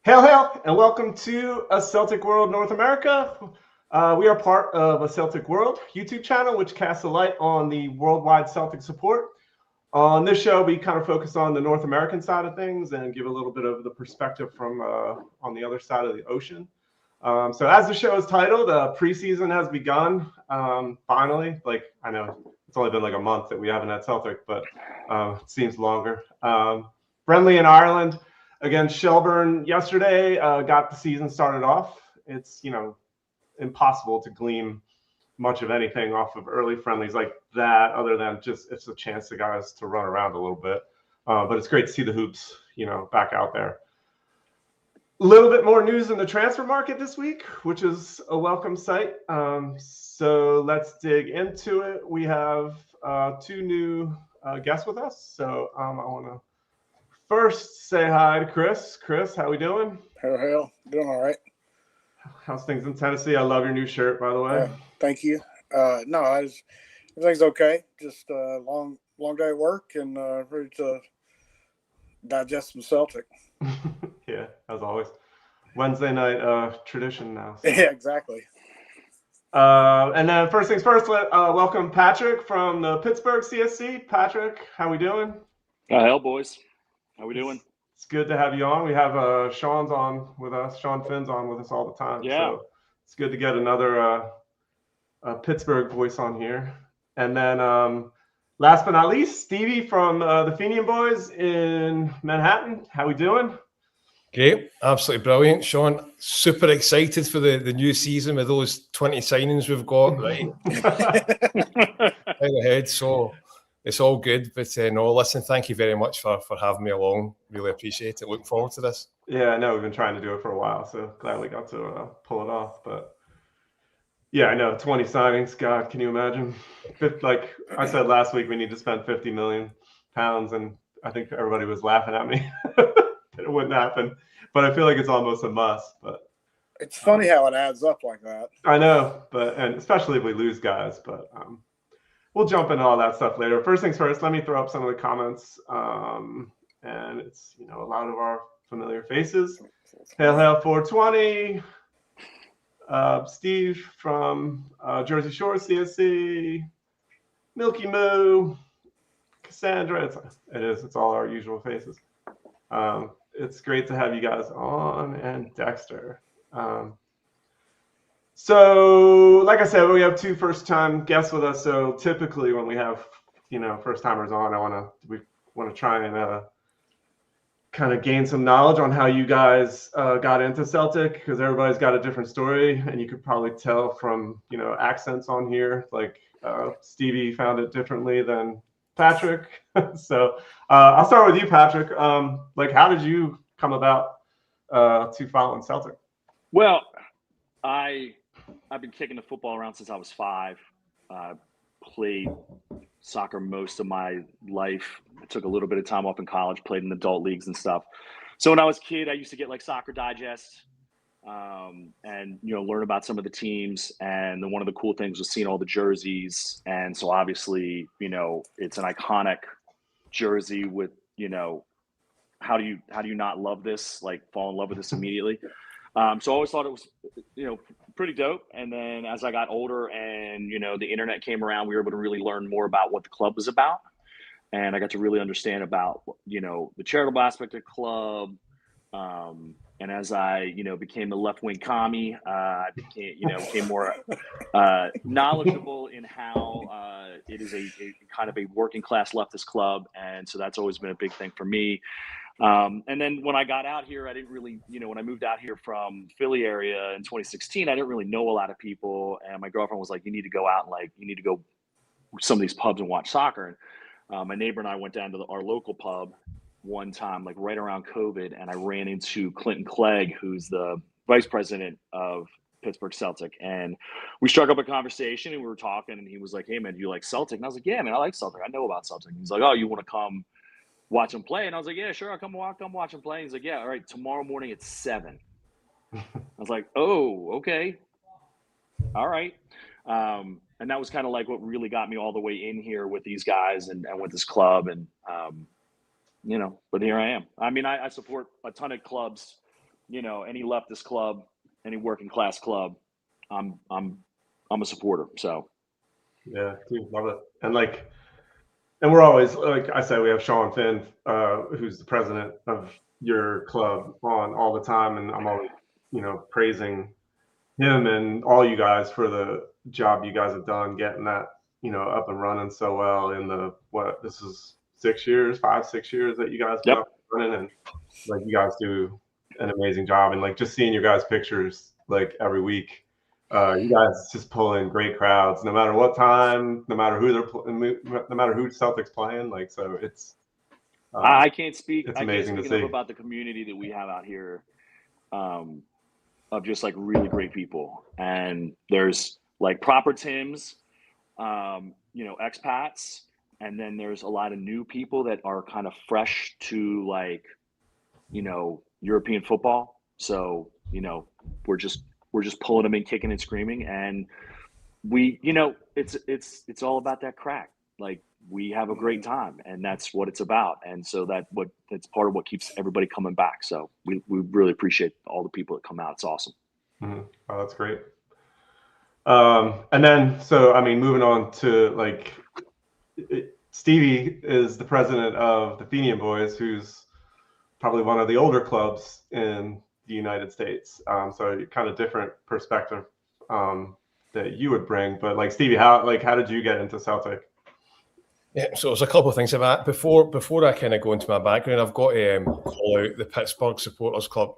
Hail, hail, and welcome to A Celtic World North America. We are part of A Celtic World YouTube channel, which casts a light on the worldwide Celtic support. On this show, we kind of focus on the North American side of things and give a little bit of the perspective from on the other side of the ocean. So as the show is titled, Preseason Has Begun. Finally, I know it's only been like a month that we haven't had Celtic, but it seems longer. Friendly in Ireland against Shelburne yesterday, got the season started off. It's, impossible to glean much of anything off of early friendlies like that, other than just it's a chance for guys to run around a little bit. But it's great to see the hoops, back out there. A little bit more news in the transfer market this week, which is a welcome sight. So let's dig into it. We have two new guests with us. So I want to first say hi to Chris. Chris, how we doing? Hail. Doing all right. How's things in Tennessee? I love your new shirt, by the way. Thank you. Everything's okay. Just a long day at work and ready to digest some Celtic. Yeah, as always. Wednesday night tradition now. So. Yeah, exactly. And then first things first, welcome Patrick from the Pittsburgh CSC. Patrick, how we doing? Hell, boys. How we doing? It's good to have you on. We have Sean's on with us. Sean Finn's on with us all the time. Yeah. So it's good to get another Pittsburgh voice on here. And then last but not least, Stevie from the Fenian Bhoys in Manhattan. How we doing? Great. Absolutely brilliant. Sean, super excited for the new season with those 20 signings we've got, right? Right ahead. So it's all good. But no, listen, thank you very much for having me along. Really appreciate it. Looking forward to this. Yeah, I know we've been trying to do it for a while, so glad we got to pull it off. But yeah, I know 20 signings. God, can you imagine? Like I said last week, we need to spend 50 million pounds, and I think everybody was laughing at me. It wouldn't happen, but I feel like it's almost a must. But it's funny how it adds up like that. I know, and especially if we lose guys. But we'll jump into all that stuff later. First things first, let me throw up some of the comments, and it's a lot of our familiar faces. Hail 420. Steve from Jersey Shore CSC. Milky Moo. Cassandra. It's all our usual faces. It's great to have you guys on, and Dexter. So, like I said, we have two first-time guests with us. So typically, when we have first-timers on, we want to try and kind of gain some knowledge on how you guys got into Celtic, because everybody's got a different story, and you could probably tell from accents on here. Like Stevie found it differently than Patrick. So I'll start with you, Patrick. How did you come about to following Celtic? Well, I've been kicking the football around since I was 5. Played soccer most of my life. I took a little bit of time off in college, played in adult leagues and stuff. So when I was a kid, I used to get Soccer Digest and learn about some of the teams. And then one of the cool things was seeing all the jerseys. And so obviously, it's an iconic jersey with, how do you not love this? Fall in love with this immediately. So I always thought it was, pretty dope. And then as I got older and, the internet came around, we were able to really learn more about what the club was about. And I got to really understand about, the charitable aspect of the club. And as I, became a left-wing commie, I became more knowledgeable in how it is a kind of a working-class leftist club. And so that's always been a big thing for me. And then when I got out here, I didn't really, when I moved out here from Philly area in 2016, I didn't really know a lot of people. And my girlfriend was like, you need to go out and you need to go some of these pubs and watch soccer. And my neighbor and I went down to our local pub one time, right around COVID. And I ran into Clinton Clegg, who's the vice president of Pittsburgh Celtic. And we struck up a conversation and we were talking and he was like, hey man, do you like Celtic? And I was like, yeah, man, I like Celtic. I know about Celtic. And he's like, oh, you want to come watch them play? And I was like, yeah, sure. I'll come watch them play. And he's like, yeah, all right, tomorrow morning at 7. I was like, oh, okay. All right. And that was kind of what really got me all the way in here with these guys and with this club. And, but here I am. I mean, I support a ton of clubs any leftist club, any working class club, I'm a supporter. So yeah, dude, love it. And we're always, like I said, we have Sean Finn, who's the president of your club, on all the time, and I'm always, praising him and all you guys for the job you guys have done getting that, up and running so well in this is 6 years, 5-6 years that you guys been Yep. up and running, and like you guys do an amazing job, and like just seeing your guys' pictures like every week. You guys just pull in great crowds, no matter what time, no matter who no matter who Celtics playing. Like, so it's. I can't speak. It's I can't amazing speak to enough see about the community that we have out here, of just like really great people. And there's like proper Tims, expats, and then there's a lot of new people that are kind of fresh to like, European football. So we're just pulling them in, kicking and screaming, and we, it's all about that crack. Like, we have a great time, and that's what it's about. And so that's part of what keeps everybody coming back. So we really appreciate all the people that come out. It's awesome. Mm-hmm. Oh, that's great. And then, so, I mean, moving on to like, Stevie is the president of the Fenian Bhoys, who's probably one of the older clubs in the United States. So kind of different perspective that you would bring. But like, Stevie, how did you get into Celtic? Yeah, so there's a couple of things about that. Before I kind of go into my background, I've got to call out the Pittsburgh Supporters Club.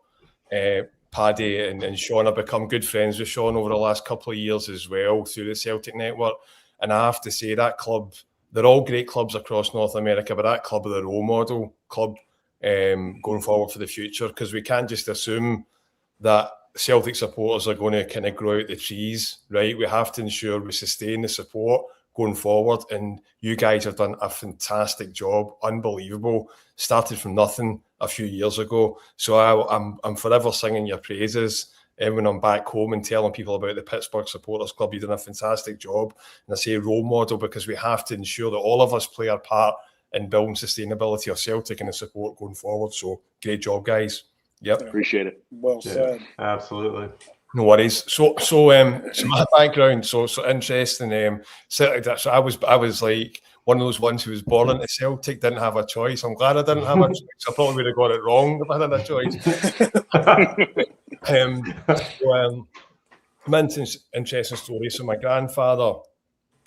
Paddy and Sean have become good friends with Sean over the last couple of years as well through the Celtic network. And I have to say, that club, they're all great clubs across North America, but that club are the role model club going forward for the future, because we can't just assume that Celtic supporters are going to kind of grow out the trees, right? We have to ensure we sustain the support going forward, and you guys have done a fantastic job, unbelievable. Started from nothing a few years ago, so I'm forever singing your praises. And when I'm back home and telling people about the Pittsburgh Supporters Club, you've done a fantastic job. And I say role model because we have to ensure that all of us play our part in building sustainability of Celtic and the support going forward. So great job, guys. Yep, appreciate it. Well said. Absolutely. No worries. So my background, so interesting. Celtic. So I was like one of those ones who was born into Celtic, didn't have a choice. I'm glad I didn't have a choice. I probably would have got it wrong if I had a choice. Interesting story. So my grandfather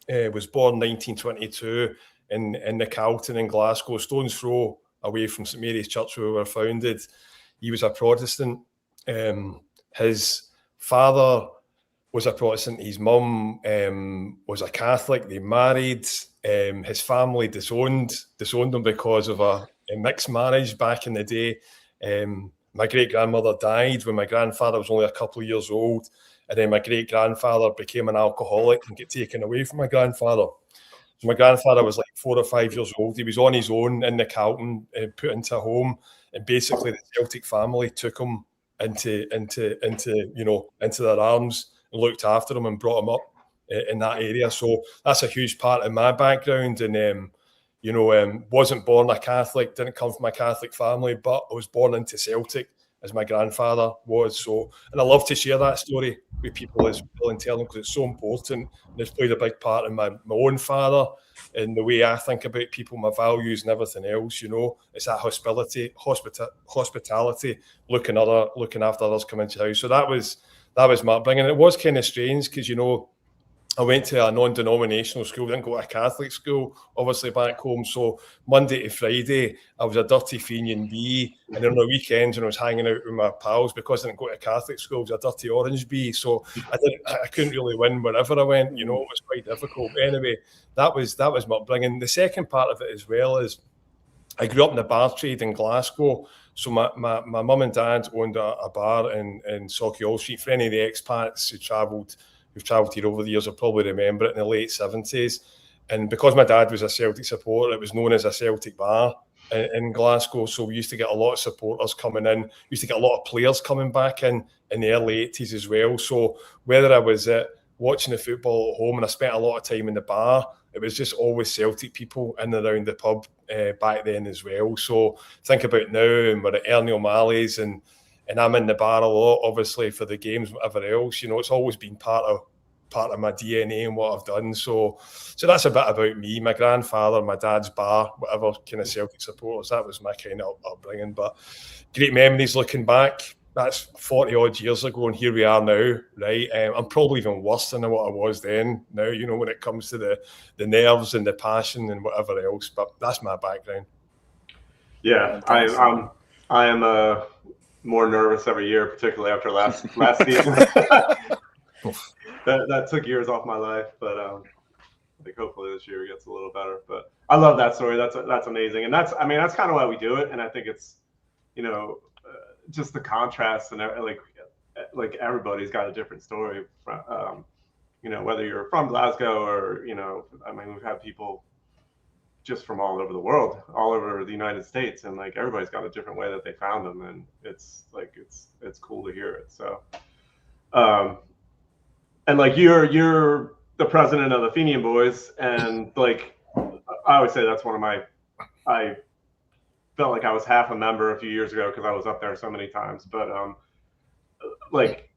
was born 1922 in the Carlton in Glasgow, stone's throw away from St Mary's Church where we were founded. He was a Protestant. His father was a Protestant. His mum was a Catholic. They married. His family disowned him because of a mixed marriage back in the day. My great-grandmother died when my grandfather was only a couple of years old, and then my great-grandfather became an alcoholic and got taken away from my grandfather. So my grandfather was like 4 or 5 years old. He was on his own in the Carlton, put into a home, and basically the Celtic family took him into their arms and looked after him and brought him up in that area. So that's a huge part of my background. And wasn't born a Catholic, didn't come from a Catholic family, but I was born into Celtic as my grandfather was. So, and I love to share that story with people as well and tell them, because it's so important. And it's played a big part in my own father and the way I think about people, my values and everything else. It's that hospitality, looking after others coming to the house. So that was my upbringing. It was kind of strange because I went to a non-denominational school, didn't go to a Catholic school, obviously back home. So Monday to Friday, I was a dirty Fenian bee. And then on the weekends when I was hanging out with my pals, because I didn't go to a Catholic school, I was a dirty orange bee. So I couldn't really win wherever I went. It was quite difficult. But anyway, that was my upbringing. The second part of it as well is I grew up in the bar trade in Glasgow. So my mum and dad owned a bar in Sauchiehall Street. For any of the expats who've travelled here over the years will probably remember it, in the late 70s. And because my dad was a Celtic supporter, it was known as a Celtic bar in Glasgow. So we used to get a lot of supporters coming in. We used to get a lot of players coming back in the early 80s as well. So whether I was watching the football at home, and I spent a lot of time in the bar, it was just always Celtic people in and around the pub back then as well. So think about now, and we're at Ernie O'Malley's and and I'm in the bar a lot, obviously, for the games, whatever else. You know, it's always been part of my DNA and what I've done. So that's a bit about me. My grandfather, my dad's bar, whatever kind of Celtic supporters, that was my kind of upbringing. But great memories looking back. That's 40 odd years ago, and here we are now, right? I'm probably even worse than what I was then now, you know, when it comes to the nerves and the passion and whatever else. But that's my background. Yeah, I am more nervous every year, particularly after last season. that took years off my life, but I think hopefully this year gets a little better. But I love that story. That's amazing, and that's kind of why we do it. And I think it's, you know, just the contrast, and like everybody's got a different story. You know, whether you're from Glasgow or, you know, I mean, we've had people just from all over the world, all over the United States, and like everybody's got a different way that they found them, and it's like it's cool to hear it. So, and like you're the president of the Fenian Bhoys, and like I always say that's one of my, I felt like I was half a member a few years ago because I was up there so many times. But like,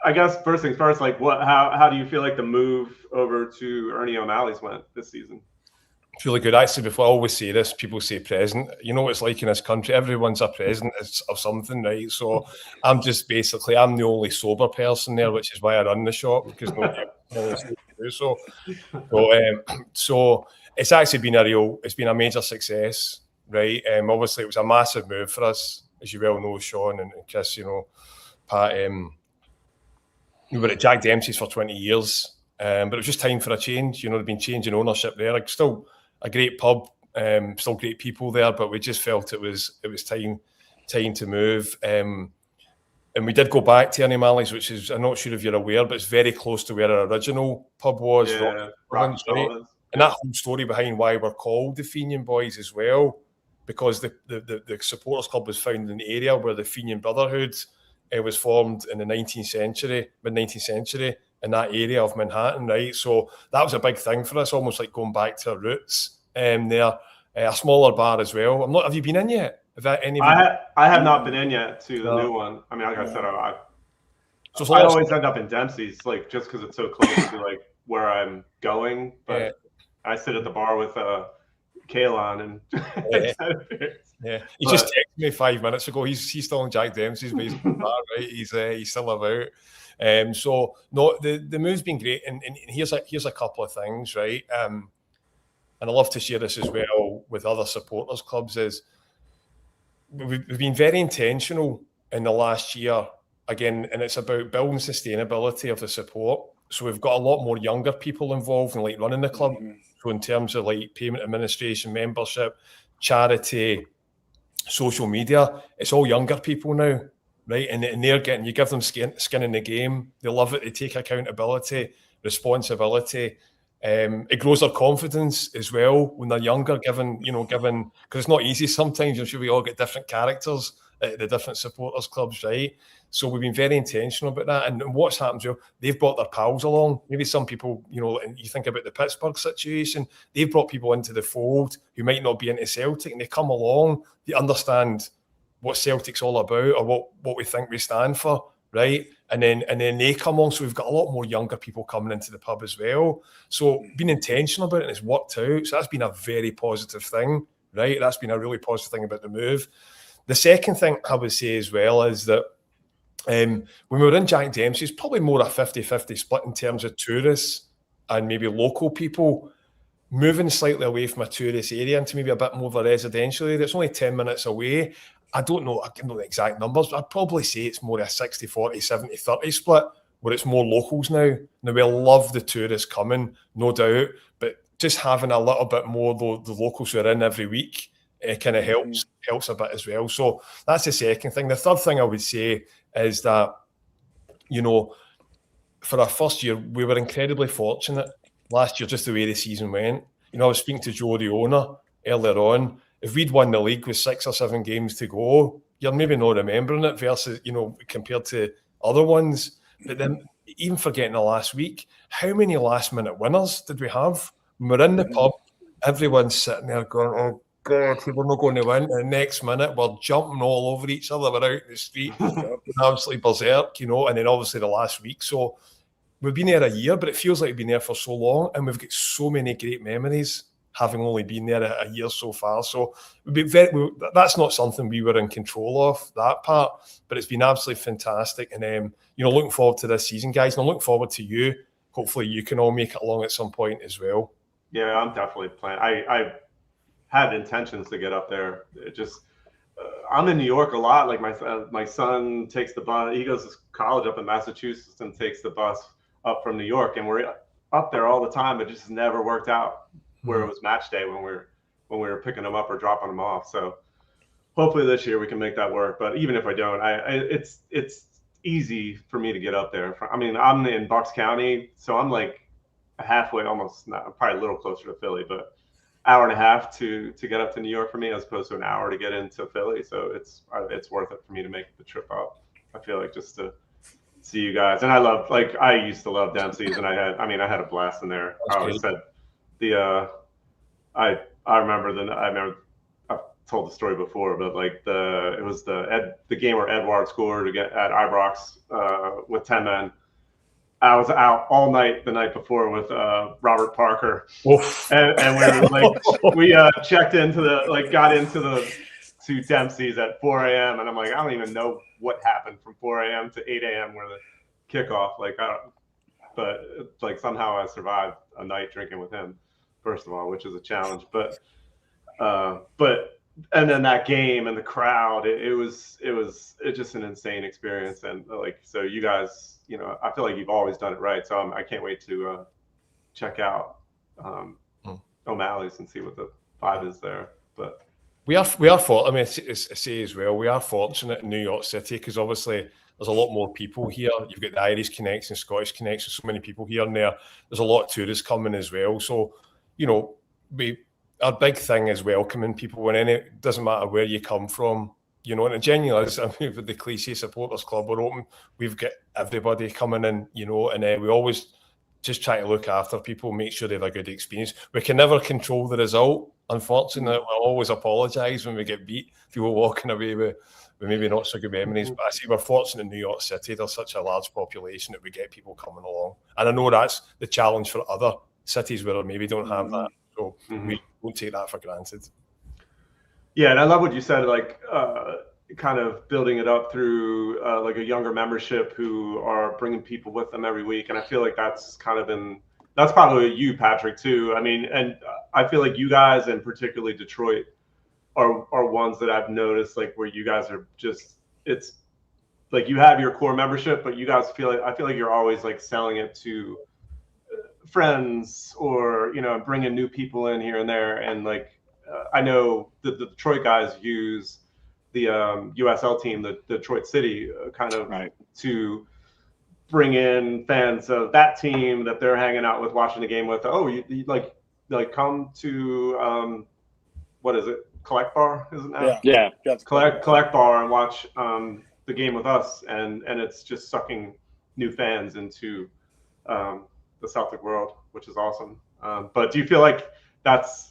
I guess first things first, like how do you feel like the move over to Ernie O'Malley's went this season? It's really good. Actually, before I always say this, people say present. You know what it's like in this country? Everyone's a president of something, right? So I'm the only sober person there, which is why I run the shop, because nobody else to do so. So it's actually been a major success, right? Obviously, it was a massive move for us, as you well know, Sean and Chris, you know, Pat. We were at Jack Dempsey's for 20 years, but it was just time for a change. You know, they've been changing ownership there. Like, still a great pub, still great people there, but we just felt it was time to move. And we did go back to Ernie O'Malley's, which is, I'm not sure if you're aware, but it's very close to where our original pub was. Yeah, right? And that whole story behind why we're called the Fenian Bhoys as well, because the supporters club was founded in the area where the Fenian Brotherhood was formed in the mid-19th century, in that area of Manhattan, right? So that was a big thing for us, almost like going back to our roots there. A smaller bar as well. Have you been in yet? I have not been in yet to the new one. I mean, like I said, I always end up in Dempsey's, like, just because it's so close to like where I'm going. But I sit at the bar with Kaelan and He just texted me 5 minutes ago. He's still in Jack Dempsey's, but he's bar, right? He's still about. So no, the move's been great, and here's a couple of things, right? And I love to share this as well with other supporters clubs. Is we've been very intentional in the last year again, and it's about building sustainability of the support. So we've got a lot more younger people involved in like running the club. So in terms of like payment administration, membership, charity, social media, it's all younger people now. Right, and they're you give them skin in the game. They love it. They take accountability, responsibility. It grows their confidence as well when they're younger. Given because it's not easy sometimes. I'm sure we all get different characters at the different supporters clubs, right? So we've been very intentional about that. And what's happened to them? They've brought their pals along. Maybe some people, and you think about the Pittsburgh situation. They've brought people into the fold who might not be into Celtic, and they come along. They understand what Celtic's all about, or what we think we stand for, right? And then they come on. So we've got a lot more younger people coming into the pub as well. So being intentional about it, and it's worked out. So that's been a very positive thing, right? That's been a really positive thing about the move. The second thing I would say as well is that when we were in Jack Dempsey's, probably more a 50-50 split in terms of tourists and maybe local people, moving slightly away from a tourist area into maybe a bit more of a residential area. It's only 10 minutes away. I don't know the exact numbers, but I'd probably say it's more a 60-40, 70-30 split, where it's more locals now. Now, we love the tourists coming, no doubt, but just having a little bit more the locals who are in every week, it kind of helps a bit as well. So that's the second thing. The third thing I would say is that, for our first year, we were incredibly fortunate last year, just the way the season went. I was speaking to Joe, the owner, earlier on. If we'd won the league with 6 or 7 games to go, you're maybe not remembering it versus, compared to other ones. But then even forgetting the last week, how many last minute winners did we have? When we're in the pub, everyone's sitting there going, oh God, we're not going to win. And the next minute, we're jumping all over each other. We're out in the street, absolutely berserk, you know. And then obviously the last week. So we've been there a year, but it feels like we've been there for so long. And we've got so many great memories, having only been there a year so far. So that's not something we were in control of, that part. But it's been absolutely fantastic. And, you know, looking forward to this season, guys. And I'm looking forward to you. Hopefully you can all make it along at some point as well. Yeah, I'm definitely planning. I had intentions to get up there. It just I'm in New York a lot. Like my son takes the bus. He goes to college up in Massachusetts and takes the bus up from New York, and we're up there all the time. It just never worked out where it was match day when we were picking them up or dropping them off. So hopefully this year we can make that work. But even if I don't, it's easy for me to get up there. I mean, I'm in Bucks County, so I'm like halfway, almost, not, probably a little closer to Philly, but hour and a half to get up to New York for me, as opposed to an hour to get into Philly. So it's worth it for me to make the trip up. I feel like, just to see you guys. And I used to love Dempsey's, and I had a blast in there. I always said I remember I've told the story before, but like it was the game where Edward scored to get at Ibrox with 10 men. I was out all night the night before with Robert Parker, and we were like, we checked into to Dempsey's at 4 a.m. and I'm like, I don't even know what happened from 4 a.m. to 8 a.m. where the kickoff. But like somehow I survived a night drinking with him, first of all, which is a challenge. But and then that game and the crowd, it was just an insane experience. And like, so you guys, you know, I feel like you've always done it right. So I can't wait to check out O'Malley's and see what the vibe is there. But we are fortunate. I mean, I say as well, we are fortunate in New York City because obviously there's a lot more people here. You've got the Irish connection, Scottish connection, so many people here and there. There's a lot of tourists coming as well. So, you know, our big thing is welcoming people in. It doesn't matter where you come from, you know, and it genuinely is. I mean, with the cliche supporters club, we're open. We've got everybody coming in, you know, and we always just try to look after people, make sure they have a good experience. We can never control the result. Unfortunately, we'll always apologise when we get beat. People walking away with maybe not so good memories. But I see we're fortunate in New York City. There's such a large population that we get people coming along. And I know that's the challenge for other cities where maybe don't have that. So we won't take that for granted. Yeah, and I love what you said, like kind of building it up through like a younger membership who are bringing people with them every week. And I feel like that's probably you, Patrick, too. I mean, and I feel like you guys, and particularly Detroit, are ones that I've noticed, like where you guys are just, it's like you have your core membership, but you guys I feel like you're always like selling it to friends, or, you know, bringing new people in here and there. And like, I know the Detroit guys use the USL team, the Detroit City, kind of to bring in fans of that team that they're hanging out with, watching the game with. Oh, you like come to what is it? Collect Bar, isn't it? Yeah. Collect Bar and watch the game with us, and it's just sucking new fans into the Celtic world, which is awesome. But do you feel like that's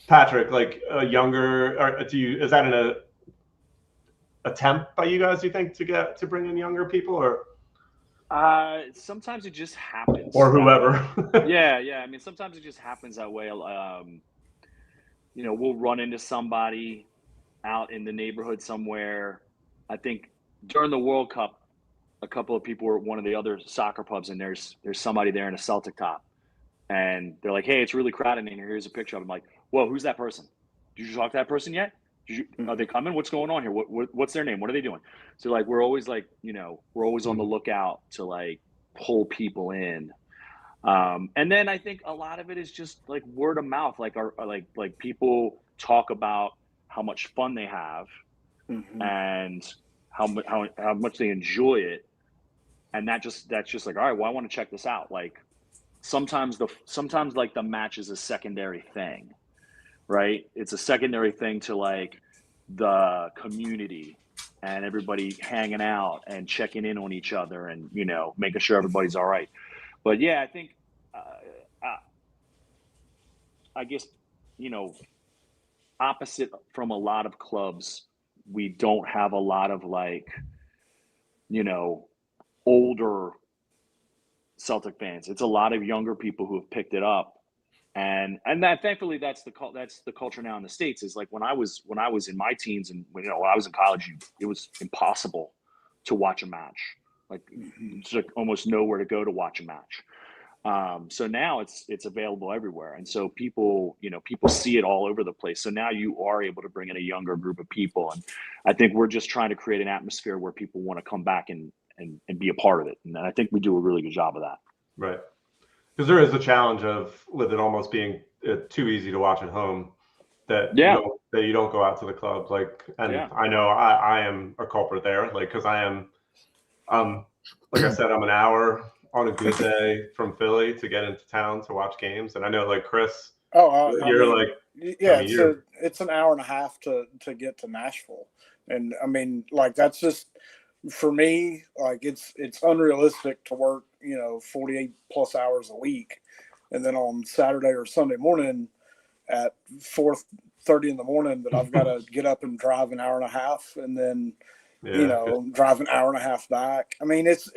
Patrick, like a younger, or is that an attempt by you guys, do you think, to bring in younger people, or sometimes it just happens, or whoever? yeah, I mean, sometimes it just happens that way. You know, we'll run into somebody out in the neighborhood somewhere. I think during the World Cup, a couple of people were at one of the other soccer pubs, and there's somebody there in a Celtic top, and they're like, "Hey, it's really crowded in here. Here's a picture of them." I'm like, "Whoa, who's that person? Did you talk to that person yet? Are they coming? What's going on here? What's their name? What are they doing?" So like, we're always like, you know, we're always on the lookout to like pull people in. And then I think a lot of it is just like word of mouth, like like people talk about how much fun they have and how much they enjoy it. And that's just like, all right, well, I want to check this out. Like sometimes like the match is a secondary thing, right? It's a secondary thing to like the community and everybody hanging out and checking in on each other and, you know, making sure everybody's all right. But yeah, I think, I guess, you know, opposite from a lot of clubs. We don't have a lot of like, you know, older Celtic fans. It's a lot of younger people who have picked it up. And that, thankfully, that's the culture now in the States. Is like when I was in my teens and when I was in college, it was impossible to watch a match. Like it's like almost nowhere to go to watch a match. So now it's available everywhere, and so people see it all over the place. So now you are able to bring in a younger group of people, and I think we're just trying to create an atmosphere where people want to come back and be a part of it. And I think we do a really good job of that. Right. Because there is the challenge of with it almost being too easy to watch at home that you don't go out to the club. Like, and I know I am a culprit there. Like, because I am, like I said, I'm an hour on a good day from Philly to get into town to watch games. And I know, like Chris, it's an hour and a half to get to Nashville. And I mean, like, that's just, for me, like it's unrealistic to work, 48 plus hours a week. And then on Saturday or Sunday morning at 4:30 in the morning that I've got to get up and drive an hour and a half and then, drive an hour and a half back. I mean, it's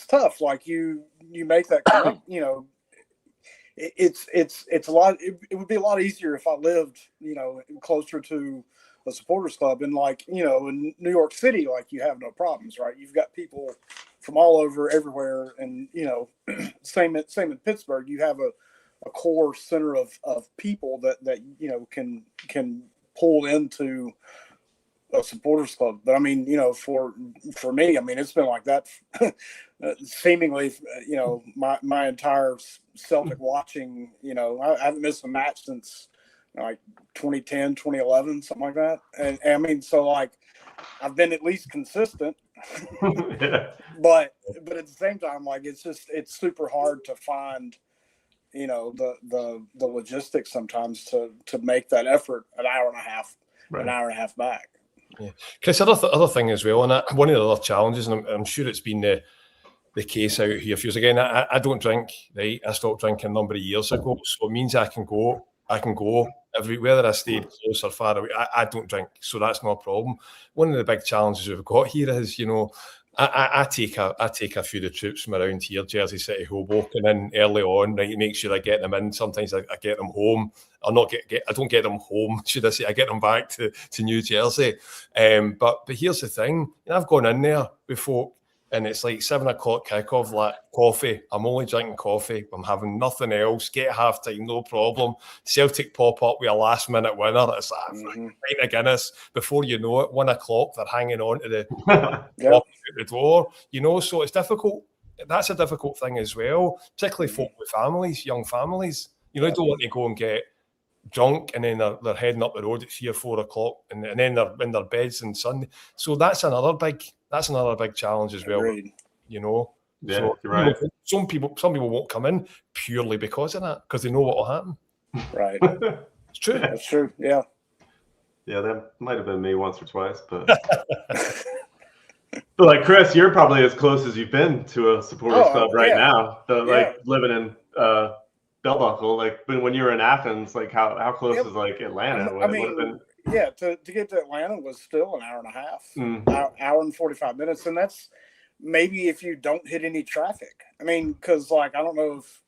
tough. Like you make that, it's a lot. It would be a lot easier if I lived, closer to a supporters club. And like, in New York City, like you have no problems, right? You've got people from all over everywhere. And, same in Pittsburgh, you have a core center of people that can pull into a supporters club. But I mean, for me, I mean, it's been like that seemingly, my entire Celtic watching, I haven't missed a match since like 2010, 2011, something like that. And I mean, so like I've been at least consistent, but at the same time, like it's super hard to find, the logistics sometimes to make that effort an hour and a half back. Yeah. Chris, other thing as well, and one of the other challenges, and I'm sure it's been the case out here for you again. I don't drink, right? I stopped drinking a number of years ago, so it means I can go everywhere. Whether I stayed close or far away, I don't drink, so that's no problem. One of the big challenges we've got here is, I take a few of the troops from around here, Jersey City, Hoboken, in early on, right? Make sure I get them in. Sometimes I get them home. I don't get them home, should I say? I get them back to New Jersey. But here's the thing: I've gone in there before, and it's like 7 o'clock kickoff, like coffee. I'm only drinking coffee. I'm having nothing else. Get half time, no problem. Celtic pop up with a last minute winner. It's like pint of Guinness. Before you know it, 1 o'clock, they're hanging on to the the door. So it's difficult. That's a difficult thing as well, particularly folk with families, young families. They don't want to go and get drunk and then they're heading up the road at 3 or 4 o'clock and then they're in their beds on Sunday. So that's another big challenge as well. Agreed. Yeah, so, you're right. Some people won't come in purely because of that, because they know what will happen. Right. It's true. That's true. Yeah. Yeah, that might have been me once or twice, but but like Chris, you're probably as close as you've been to a supporters club right now. Like living in Bell Buckle, like when you were in Athens, like how close is like Atlanta? To get to Atlanta was still an hour and a half, hour and 45 minutes, and that's maybe if you don't hit any traffic. I mean, because like I don't know if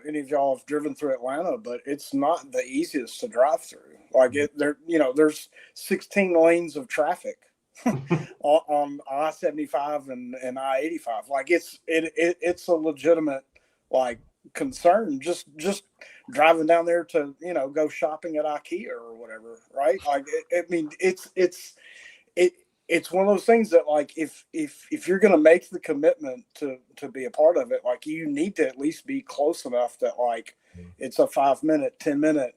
any of y'all have driven through Atlanta, but it's not the easiest to drive through. Like there's 16 lanes of traffic on I-75 and I-85. Like it's a legitimate like concern just driving down there to go shopping at IKEA or whatever, right? Like it's one of those things that like if you're going to make the commitment to be a part of it, like you need to at least be close enough that like it's a 5 minute, 10 minute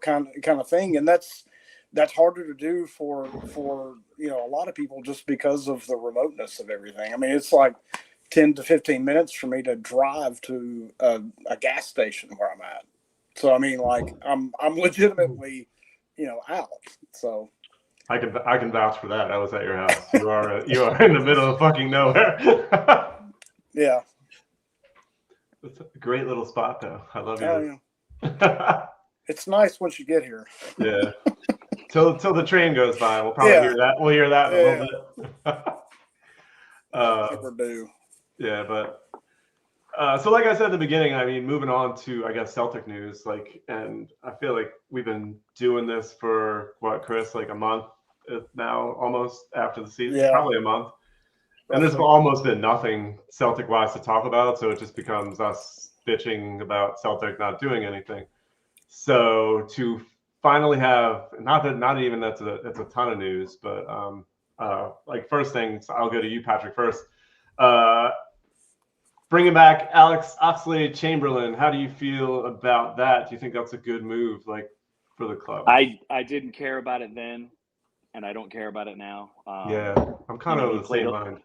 kind of thing, and that's harder to do for a lot of people just because of the remoteness of everything. I mean, it's like 10 to 15 minutes for me to drive to a gas station where I'm at. So I mean, like I'm legitimately, out. So I can vouch for that. I was at your house. You are in the middle of fucking nowhere. Yeah. It's a great little spot though. I love you. Yeah. It's nice once you get here. Yeah. Till the train goes by, we'll probably hear that. We'll hear that in a little bit. I think we're due. Yeah, but so like I said at the beginning, I mean, moving on to, I guess, Celtic news, like, and I feel like we've been doing this for what, Chris, like a month now, almost after the season, probably a month. And there's almost been nothing Celtic-wise to talk about, so it just becomes us bitching about Celtic not doing anything. So to finally have, not even that's a ton of news, but like first things, I'll go to you, Patrick, first. Bringing back Alex Oxlade-Chamberlain, how do you feel about that? Do you think that's a good move, like, for the club? I didn't care about it then, and I don't care about it now. Yeah, I'm kind of the same mind.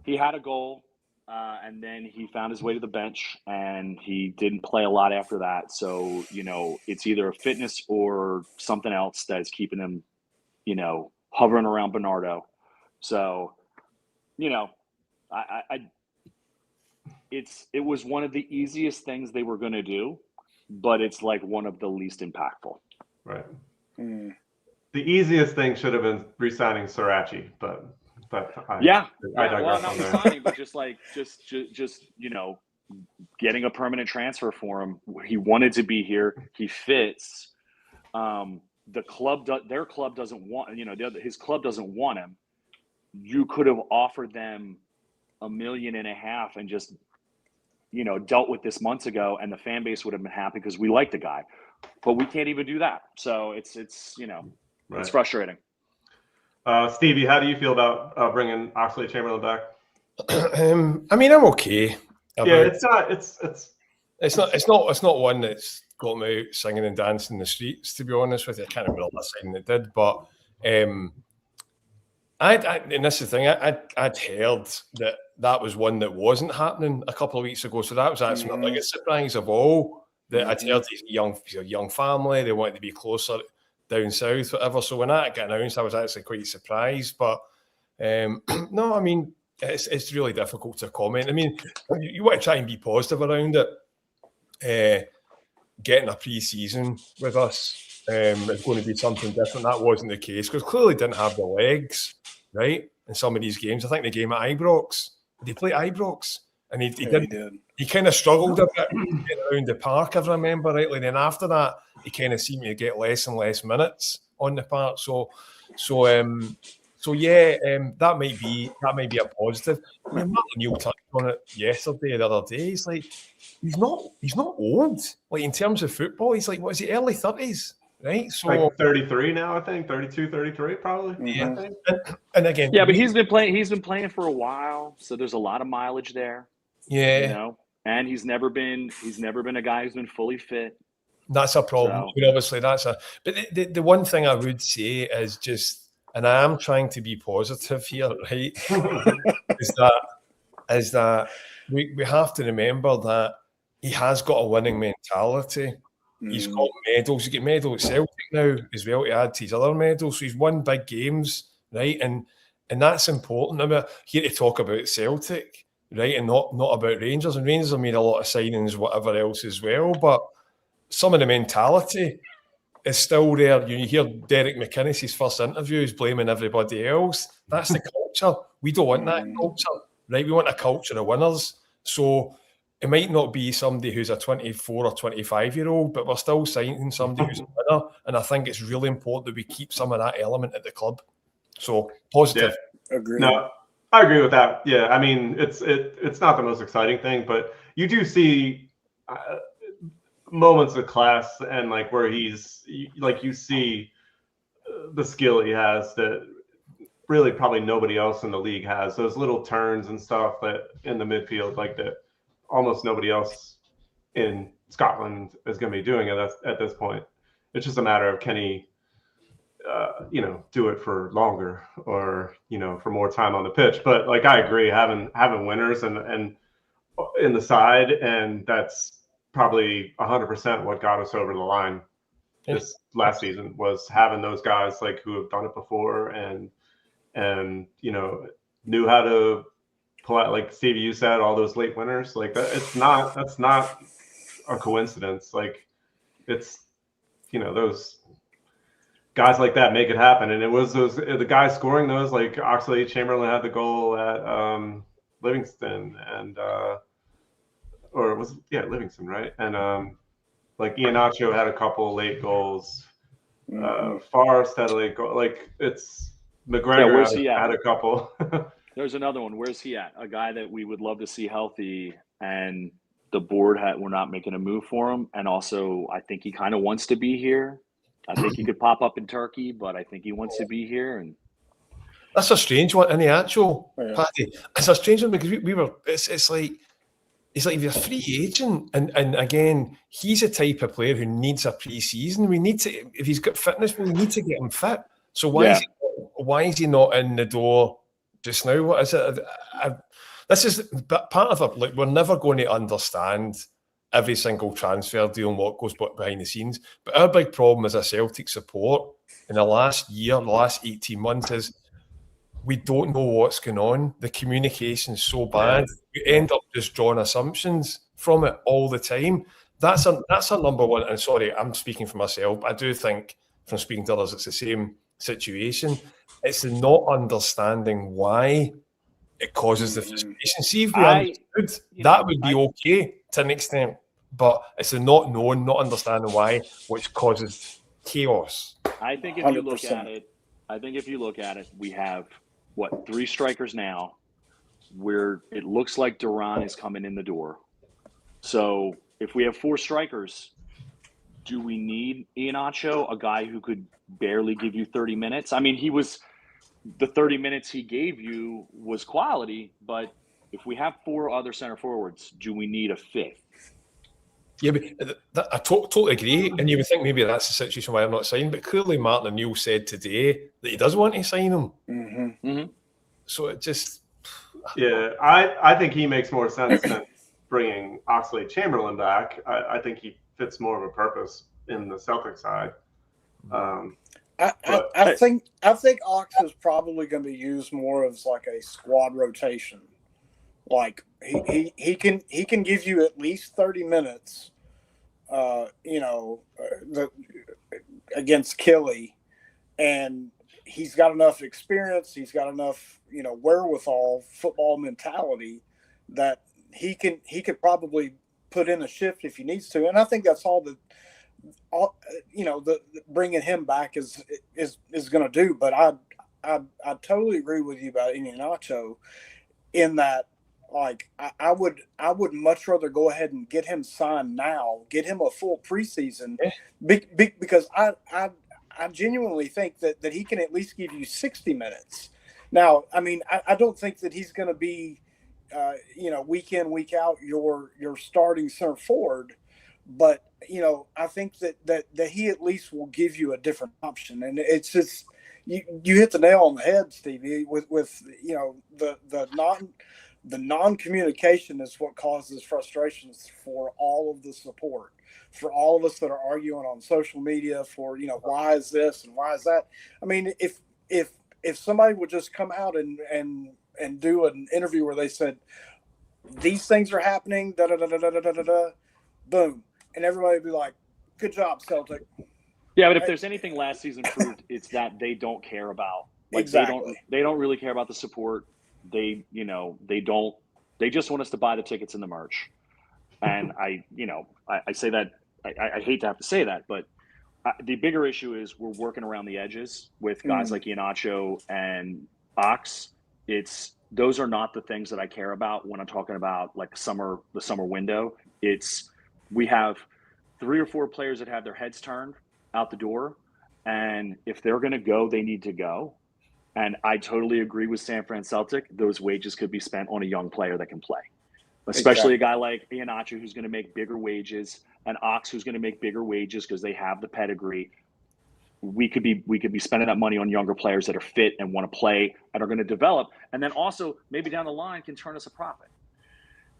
He had a goal, and then he found his way to the bench, and he didn't play a lot after that. So, it's either a fitness or something else that is keeping him, hovering around Bernardo. So, it was one of the easiest things they were going to do, but it's like one of the least impactful. Right. The easiest thing should have been re-signing Sirachi, but I digress on that. Signing, but just getting a permanent transfer for him. He wanted to be here. He fits. The club, their club doesn't want, his club doesn't want him. You could have offered them $1.5 million and just, dealt with this months ago, and the fan base would have been happy because we like the guy. But we can't even do that. So it's it's frustrating. Stevie, how do you feel about bringing Oxlade-Chamberlain back? I mean, I'm okay. It's not one that's got me out singing and dancing in the streets, to be honest with you. I can't remember the last time it did, but and this is the thing, I'd heard that was one that wasn't happening a couple of weeks ago, so that was actually my biggest surprise of all. That I'd heard he's a young family, they wanted to be closer down south, whatever. So when that got announced, I was actually quite surprised. But no, I mean, it's really difficult to comment. I mean, you want to try and be positive around it. Getting a pre-season with us is going to be something different. That wasn't the case because clearly didn't have the legs, right? In some of these games, I think the game at Ibrox, they played Ibrox, and he did. He kind of struggled a bit getting around the park, if I remember rightly. Then after that, he kind of seemed to get less and less minutes on the park. So yeah, that might be a positive. I mean, Martin Neal touched on it yesterday, the other day. He's like, he's not old. Like in terms of football, he's like, what is he, early 30s, right? So like 33 now, I think 32, 33 probably. Yeah. I think. And again, yeah, but he's been playing for a while, so there's a lot of mileage there. Yeah, and he's never been a guy who's been fully fit. That's a problem. So. Obviously, but the one thing I would say is just, and I am trying to be positive here, right? is that we have to remember that he has got a winning mentality. He's got medals. You get medal at Celtic now as well to add to his other medals. So he's won big games, right? And that's important. I mean, here to talk about Celtic, right, and not about Rangers. And Rangers have made a lot of signings, whatever else as well. But some of the mentality is still there. You hear Derek McInnes' first interview is blaming everybody else. That's the culture. We don't want that culture, right? We want a culture of winners. So it might not be somebody who's a 24 or 25-year-old, but we're still signing somebody who's a winner. And I think it's really important that we keep some of that element at the club. So positive. Yeah, agree. No, I agree with that. Yeah, I mean, it's not the most exciting thing, but you do see moments of class and like where he's like, you see the skill he has that really probably nobody else in the league has. Those little turns and stuff that in the midfield, like that almost nobody else in Scotland is going to be doing it at this point. It's just a matter of can he do it for longer or for more time on the pitch. But like I agree, having winners and in the side, and that's probably 100% what got us over the line this last season, was having those guys like who have done it before and knew how to pull out, like Stevie, you said, all those late winners. Like that's not a coincidence. Like it's those guys like that make it happen. And it was the guys scoring those, like Oxlade-Chamberlain had the goal at Livingston, and or it was Livingston, right? And like Iheanacho had a couple late goals. Forrest had a late goal. Like it's McGregor had a couple. There's another one. Where's he at? A guy that we would love to see healthy, and the board we're not making a move for him. And also, I think he kind of wants to be here. I think he could pop up in Turkey, but I think he wants to be here. And that's a strange one. In the actual Paddy, it's a strange one because we were. It's like if you're a free agent, and again, he's a type of player who needs a pre-season. We need to, if he's got fitness, we need to get him fit. So why is he not in the door just now? What is it? This is part of it. Like, we're never going to understand every single transfer deal and what goes behind the scenes. But our big problem as a Celtic support in the last 18 months is we don't know what's going on. The communication's so bad. We end up just drawing assumptions from it all the time. That's our number one. And sorry, I'm speaking for myself. I do think from speaking to others, it's the same situation. It's the not understanding why it causes the frustration. See, if we understood, that would be okay to an extent. But it's the not knowing, not understanding why, which causes chaos. I think if you look at it, we have what, 3 strikers now, where it looks like Duran is coming in the door. So if we have 4 strikers, do we need Iheanacho, a guy who could barely give you 30 minutes? I mean, the 30 minutes he gave you was quality, but if we have 4 other center forwards, do we need a 5th? Yeah, but I totally agree. And you would think maybe that's the situation why I'm not signing. But clearly Martin O'Neill said today that he does want to sign him. Mm-hmm. So it just... Yeah, I think he makes more sense than bringing Oxlade-Chamberlain back. I think he fits more of a purpose in the Celtic side. I think Ox is probably going to be used more as like a squad rotation. Like he can give you at least 30 minutes, against Kelly, and he's got enough experience. He's got enough, wherewithal, football mentality that he could probably put in a shift if he needs to. And I think that's all the bringing him back is going to do. But I totally agree with you about Iheanacho in that. Like I would much rather go ahead and get him signed now, get him a full preseason, because I genuinely think that he can at least give you 60 minutes. Now, I mean, I don't think that he's going to be, week in, week out your starting center forward, but I think that he at least will give you a different option, and it's just you hit the nail on the head, Stevie, with the non-communication is what causes frustrations for all of the support, for all of us that are arguing on social media for, why is this and why is that? I mean, if somebody would just come out and do an interview where they said, these things are happening, boom. And everybody would be like, good job, Celtic. Yeah, but if there's anything last season proved, it's that they don't care about. Exactly. They don't really care about the support. They just want us to buy the tickets and the merch. And I say that, I hate to have to say that, but the bigger issue is we're working around the edges with guys like Iheanacho and Ox. Those are not the things that I care about when I'm talking about like the summer window. We have 3 or 4 players that have their heads turned out the door. And if they're going to go, they need to go. And I totally agree with San Fran Celtic. Those wages could be spent on a young player that can play, especially a guy like Iheanacho who's going to make bigger wages, and Ox who's going to make bigger wages because they have the pedigree. We could be spending that money on younger players that are fit and want to play and are going to develop, and then also maybe down the line can turn us a profit.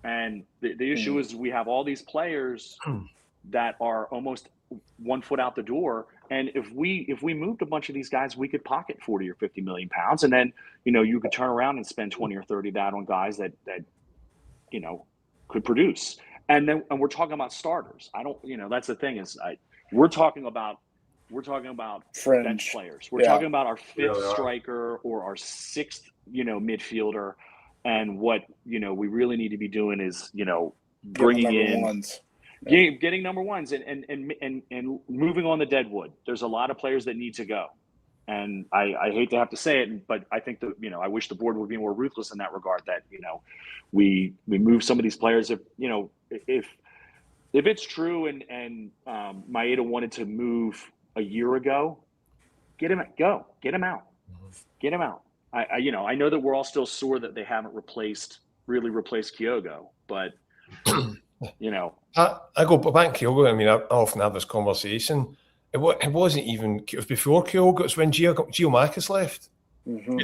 And the issue is we have all these players that are almost 1 foot out the door. And if we moved a bunch of these guys, we could pocket 40 or 50 million pounds. And then, you could turn around and spend 20 or 30 that on guys that could produce. And we're talking about starters. I don't, that's the thing is we're talking about Fringe bench players. We're Yeah. talking about our fifth Really are. striker or our sixth, midfielder. And what, we really need to be doing is, bringing in ones. getting number ones and moving on the dead wood. There's a lot of players that need to go. And I hate to have to say it, but I think that, I wish the board would be more ruthless in that regard, that, we move some of these players. If it's true and Maeda wanted to move a year ago, get him out. Get him out. I know that we're all still sore that they haven't really replaced Kyogo, but I go back to Kyogo. I mean, I often have this conversation. It wasn't even, it was before Kyogo. It's when Giamakis left. Mm-hmm.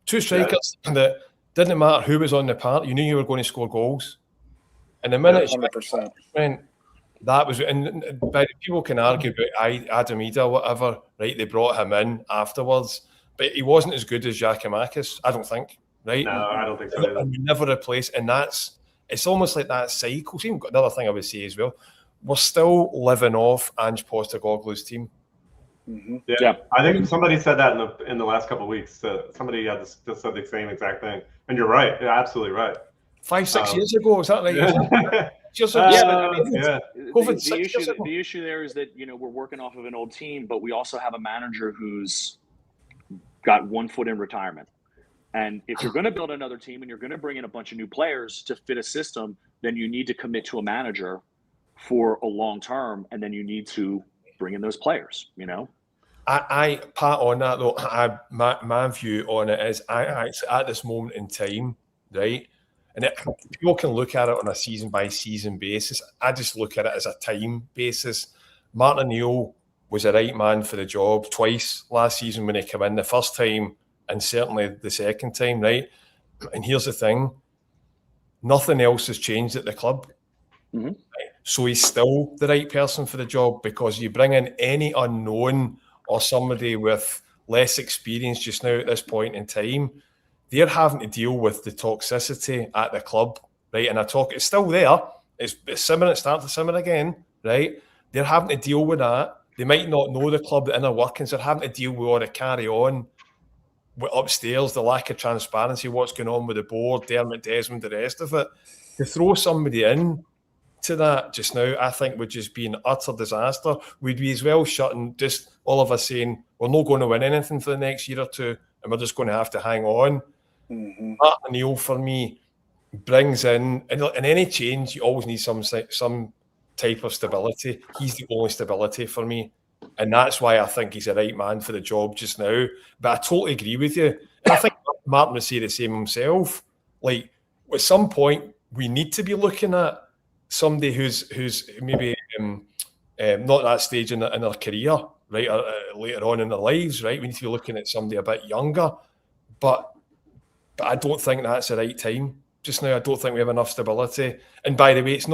Two strikers that didn't matter who was on the park. You knew you were going to score goals. And the minute 100%. that was, and people can argue about Adam Ida or whatever, right? They brought him in afterwards, but he wasn't as good as Giamakis, I don't think, right? No, I don't think so either. And we never replaced, and it's almost like that cycle. See, another thing I would say as well, we're still living off Ange Postecoglou's team. Mm-hmm. Yeah, I think somebody said that in the last couple of weeks. Somebody had just said the same exact thing, and you're right. You're absolutely right. 5-6 years ago, is that right? The issue there is that we're working off of an old team, but we also have a manager who's got 1 foot in retirement. And if you're going to build another team and you're going to bring in a bunch of new players to fit a system, then you need to commit to a manager for a long term, and then you need to bring in those players. I Pat, on that though, my view on it is I at this moment in time, right? And people can look at it on a season by season basis. I just look at it as a time basis. Martin O'Neill was the right man for the job twice last season when he came in, the first time and certainly the second time, right? And here's the thing, nothing else has changed at the club. Mm-hmm. Right? So he's still the right person for the job, because you bring in any unknown or somebody with less experience just now at this point in time, they're having to deal with the toxicity at the club, right? And it's still there. It's simmering, it's starting to simmer again, right? They're having to deal with that. They might not know the club, the inner workings. They're having to deal with all the carry on with upstairs, the lack of transparency, what's going on with the board, Dermot Desmond, the rest of it. To throw somebody in to that just now, I think would just be an utter disaster. We'd be as well shutting, just all of us saying, we're not going to win anything for the next year or two, and we're just going to have to hang on. Mm-hmm. Martin O'Neill, for me, brings in any change, you always need some type of stability. He's the only stability for me, and that's why I think he's the right man for the job just now. But I totally agree with you, and I think Martin would say the same himself. Like, at some point, we need to be looking at somebody who's maybe not at that stage in their career, right, or later on in their lives, right. We need to be looking at somebody a bit younger, but I don't think that's the right time just now. I don't think we have enough stability. And by the way, it's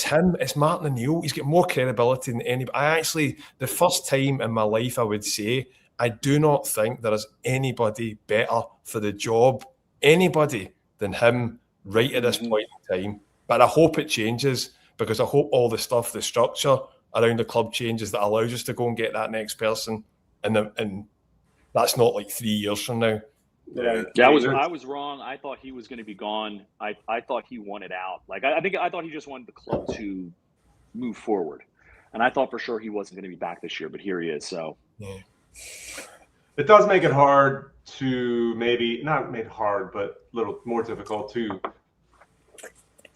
him, it's Martin O'Neill. He's got more credibility than anybody. The first time in my life, I would say, I do not think there is anybody better for the job, anybody, than him right at this point in time. But I hope it changes, because I hope all the stuff, the structure around the club changes that allows us to go and get that next person. And that's not like 3 years from now. Yeah, I was wrong. I thought he was going to be gone. I thought he wanted out. Like, I thought he just wanted the club to move forward, and I thought for sure he wasn't going to be back this year. But here he is. So yeah, it does make it hard to maybe not make it hard, but a little more difficult to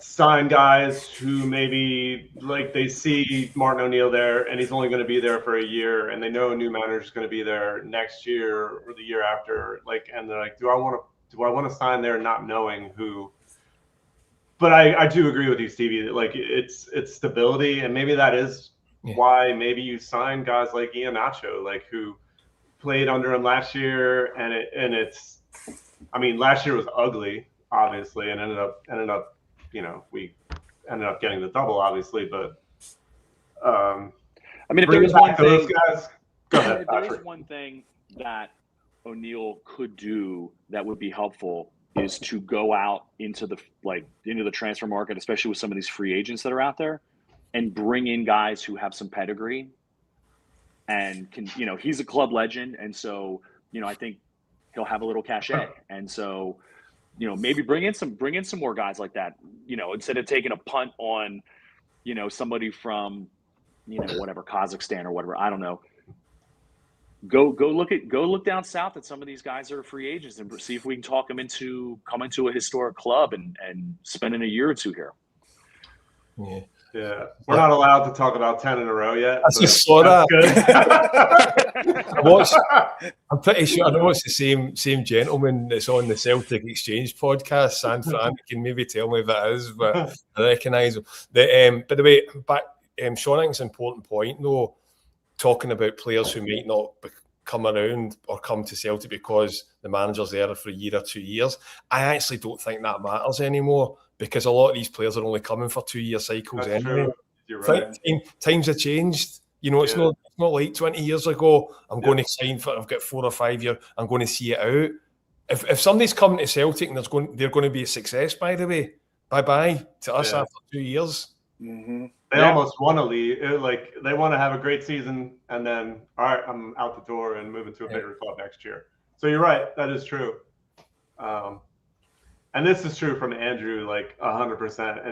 sign guys who maybe, like, they see Martin O'Neill there and he's only going to be there for a year, and they know a new manager is going to be there next year or the year after, like, and they're like, do I want to sign there not knowing who? But I do agree with you, Stevie, that, like, it's stability, and maybe that is why maybe you sign guys like Iheanacho, like, who played under him last year, and it's I mean, last year was ugly, obviously, and ended up we ended up getting the double, obviously, but I mean, if there is one thing, guys, go ahead, if there is one thing that O'Neill could do that would be helpful, is to go out into the transfer market, especially with some of these free agents that are out there, and bring in guys who have some pedigree and can, he's a club legend. And so, I think he'll have a little cachet. And so, maybe bring in some more guys like that, instead of taking a punt on, somebody from, whatever, Kazakhstan or whatever, I don't know. Go look down south at some of these guys that are free agents and see if we can talk them into coming to a historic club and spending a year or two here. Yeah. We're not allowed to talk about 10 in a row yet. I just saw that. Good. I'm pretty sure I know it's the same gentleman that's on the Celtic Exchange podcast, San Fran. You can maybe tell me if it is, but I recognise him. By the way, back, Sean, I think it's an important point, though, talking about players who might not come around or come to Celtic because the manager's there for a year or 2 years. I actually don't think that matters anymore, because a lot of these players are only coming for 2-year cycles. That's anyway. true. You're right. Times have changed. It's not like 20 years ago, I'm going to sign for, I've got 4 or 5 years, I'm going to see it out. If somebody's coming to Celtic and they're going to be a success, by the way, bye-bye to us after 2 years. Mm-hmm. They almost want to leave. Like, they want to have a great season and then, all right, I'm out the door and moving to a bigger club next year. So you're right. That is true. And this is true from Andrew, like 100%.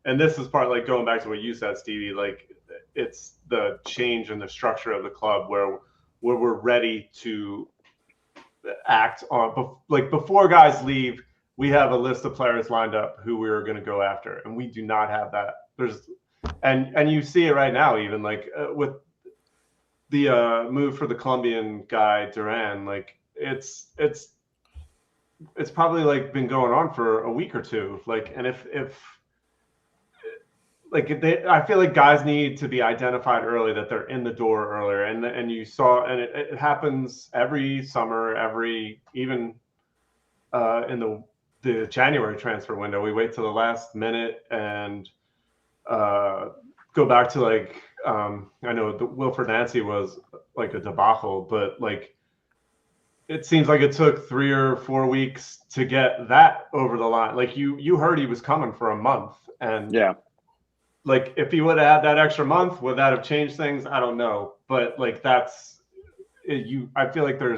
And this is part, like, going back to what you said, Stevie, like, it's the change in the structure of the club where we're ready to act on, like, before guys leave, we have a list of players lined up who we're going to go after, and we do not have that. And you see it right now, even like with the move for the Colombian guy Duran, like it's probably like been going on for a week or two. Like, and if I feel like guys need to be identified early, that they're in the door earlier, and you saw, and it happens every summer, even in the January transfer window, we wait till the last minute and go back to, like, I know the Wilfred Nancy was like a debacle, but like it seems like it took 3 or 4 weeks to get that over the line. Like you heard he was coming for a month, and like if he would have had that extra month, would that have changed things? I don't know, but like that's it, I feel like they're